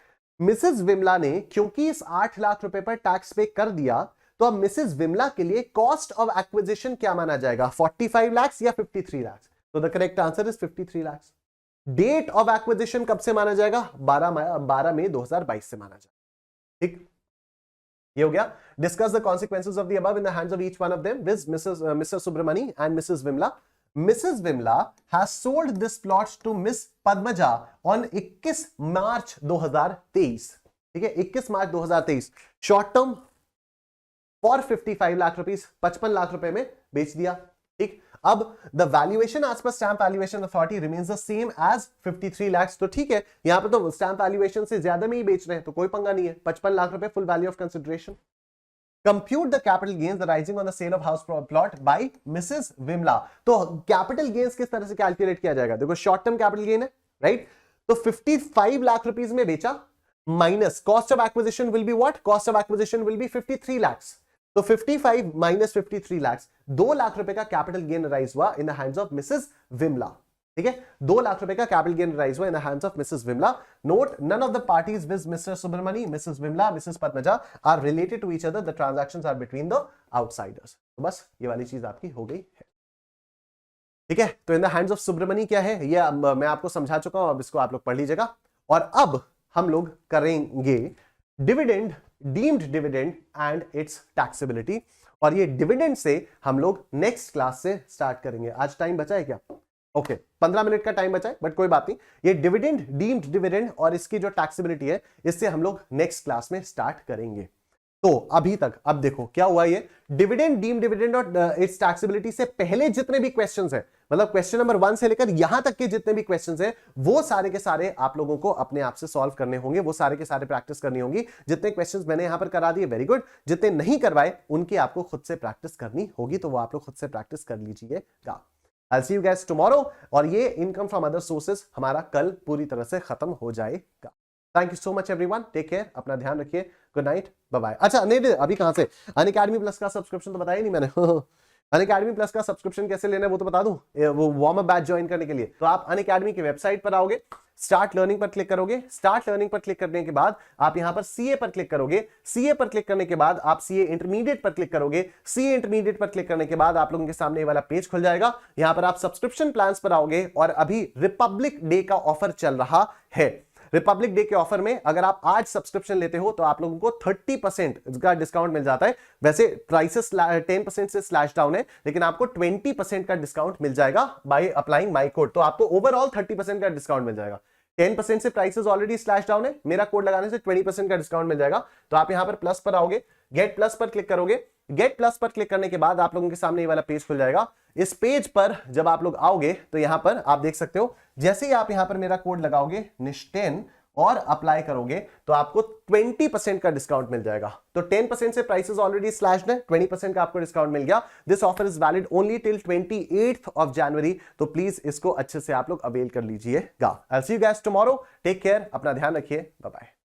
मिसेस विमला ने क्योंकि इस 8 लाख रुपए पर टैक्स पे कर दिया, तो अब मिसेस विमला के लिए कॉस्ट ऑफ एक्विजिशन क्या माना जाएगा? 45 लाख या 53 लाख? तो the correct answer is 53 lakh. Date of acquisition कब से माना जाएगा? 12 मई 2022 से माना जाएगा। ठीक, ये हो गया। Discuss the consequences of the above in the hands of each one of them with mister Subramani and missus Vimla. Mrs. Vimla has sold this plot to Miss Padmaja on 21 March 2023। ठीक है, 21 March 2023 short term for 55 lakh rupees, 55 lakh रुपए में बेच दिया। ठीक, अब द valuation as per stamp valuation authority remains the same as 53 lakh. तो ठीक है, यहां पर तो स्टैम्प वैल्यूएशन से ज्यादा में ही बेच रहे हैं, तो कोई पंगा नहीं है। 55 लाख रुपए full value of consideration. Compute the capital gains arising on the sale of house plot by Mrs. Vimla। तो कैपिटल गेन्स किस तरह से कैलकुलेट किया जाएगा? देखो, शॉर्ट टर्म कैपिटल गेन है, राइट। तो 55 लाख रुपीस में बेचा, minus cost of acquisition will be what? Cost of acquisition will B 53 lakh. तो 55 माइनस 53 लाख, 2 लाख रुपए का कैपिटल गेन अराइज हुआ in the hands of missus Vimla. ठीक है, 2 लाख रुपए का कैपिटल गेन राइज हुआ in the hands of missus Vimla. Note, none of the parties with mister Subramani, missus Vimla, missus Padmaja are related to each other. The transactions are between the outsiders. तो बस ये वाली चीज आपकी हो गई है। ठीक है, तो इन द हैंड्स ऑफ सुब्रमणी क्या है ये मैं आपको समझा चुका हूं, अब इसको आप लोग पढ़ लीजिएगा। और अब हम लोग करेंगे dividend, deemed dividend and it's taxability. और ये डिविडेंड से हम लोग नेक्स्ट क्लास से स्टार्ट करेंगे। आज टाइम बचा है क्या? ओके, 15 मिनट का टाइम बचा है, बट कोई बात नहीं। ये डिविडेंड, डीम्ड डिविडेंड और इसकी जो टैक्सेबिलिटी है, इससे हम लोग नेक्स्ट क्लास में स्टार्ट करेंगे। तो अभी तक अब देखो क्या हुआ। ये डिविडेंड, डीम्ड डिविडेंड और इट्स टैक्सेबिलिटी से पहले जितने भी क्वेश्चंस हैं, मतलब क्वेश्चन नंबर 1 से लेकर यहां तक के जितने भी क्वेश्चंस हैं, वो सारे के सारे आप लोगों को अपने आप से सॉल्व करने होंगे। वो सारे के सारे प्रैक्टिस करनी होगी। जितने क्वेश्चंस मैंने यहां पर करा दिए, वेरी गुड। जितने नहीं करवाए उनकी आपको खुद से प्रैक्टिस करनी होगी, तो वो आप लोग खुद से प्रैक्टिस कर लीजिएगा। I'll see you guys tomorrow। और ये इनकम फ्रॉम अदर सोर्सेज हमारा कल पूरी तरह से खत्म हो जाएगा। Thank you so much everyone, take care, अपना ध्यान रखिए। Good night, bye bye. अच्छा नहीं अभी कहां से, अनअकैडमी प्लस का सब्सक्रिप्शन तो बताया नहीं मैंने अनअकैडमी प्लस का सब्सक्रिप्शन कैसे लेना है वो तो बता दूं, वो वार्म अप बैच ज्वाइन करने के लिए। तो आप अनअकैडमी की वेबसाइट पर आओगे, स्टार्ट लर्निंग पर क्लिक करोगे, स्टार्ट लर्निंग पर क्लिक करने के बाद आप यहां पर सीए पर क्लिक करोगे, सीए पर क्लिक करने के बाद आप सीए इंटरमीडिएट पर क्लिक करोगे, सीए इंटरमीडिएट पर क्लिक करने के बाद आप लोगों के सामने ये वाला पेज खुल जाएगा। यहां पर आप सब्सक्रिप्शन प्लान्स पर आओगे और अभी रिपब्लिक डे का ऑफर चल रहा है। रिपब्लिक डे के ऑफर में अगर आप आज सब्सक्रिप्शन लेते हो तो आप लोगों को 30% का डिस्काउंट मिल जाता है। वैसे प्राइसेस 10% से स्लैश डाउन है, लेकिन आपको 20% का डिस्काउंट मिल जाएगा बाय अप्लाइंग माय कोड। तो आपको ओवरऑल 30% का डिस्काउंट मिल जाएगा। 10% से प्राइसेस ऑलरेडी स्लैश डाउन है, मेरा कोड लगाने से 20% का डिस्काउंट मिल जाएगा। तो आप यहां पर प्लस पर आओगे, गेट प्लस पर क्लिक करोगे, गेट प्लस पर क्लिक करने के बाद आप लोगों के सामने ये वाला पेज खुल जाएगा। इस पेज पर जब आप लोग आओगे तो यहां पर आप देख सकते हो, जैसे ही आप यहां पर मेरा कोड लगाओगे निश10 और अप्लाई करोगे तो आपको 20% का डिस्काउंट मिल जाएगा। तो 10% से प्राइसेस ऑलरेडी स्लैश्ड है, 20% का आपको डिस्काउंट मिल गया। This offer is valid only till 28th of January. तो प्लीज इसको अच्छे से आप लोग अवेल कर लीजिएगा। I will see you guys tomorrow, take care, अपना ध्यान रखिए, बाय बाय।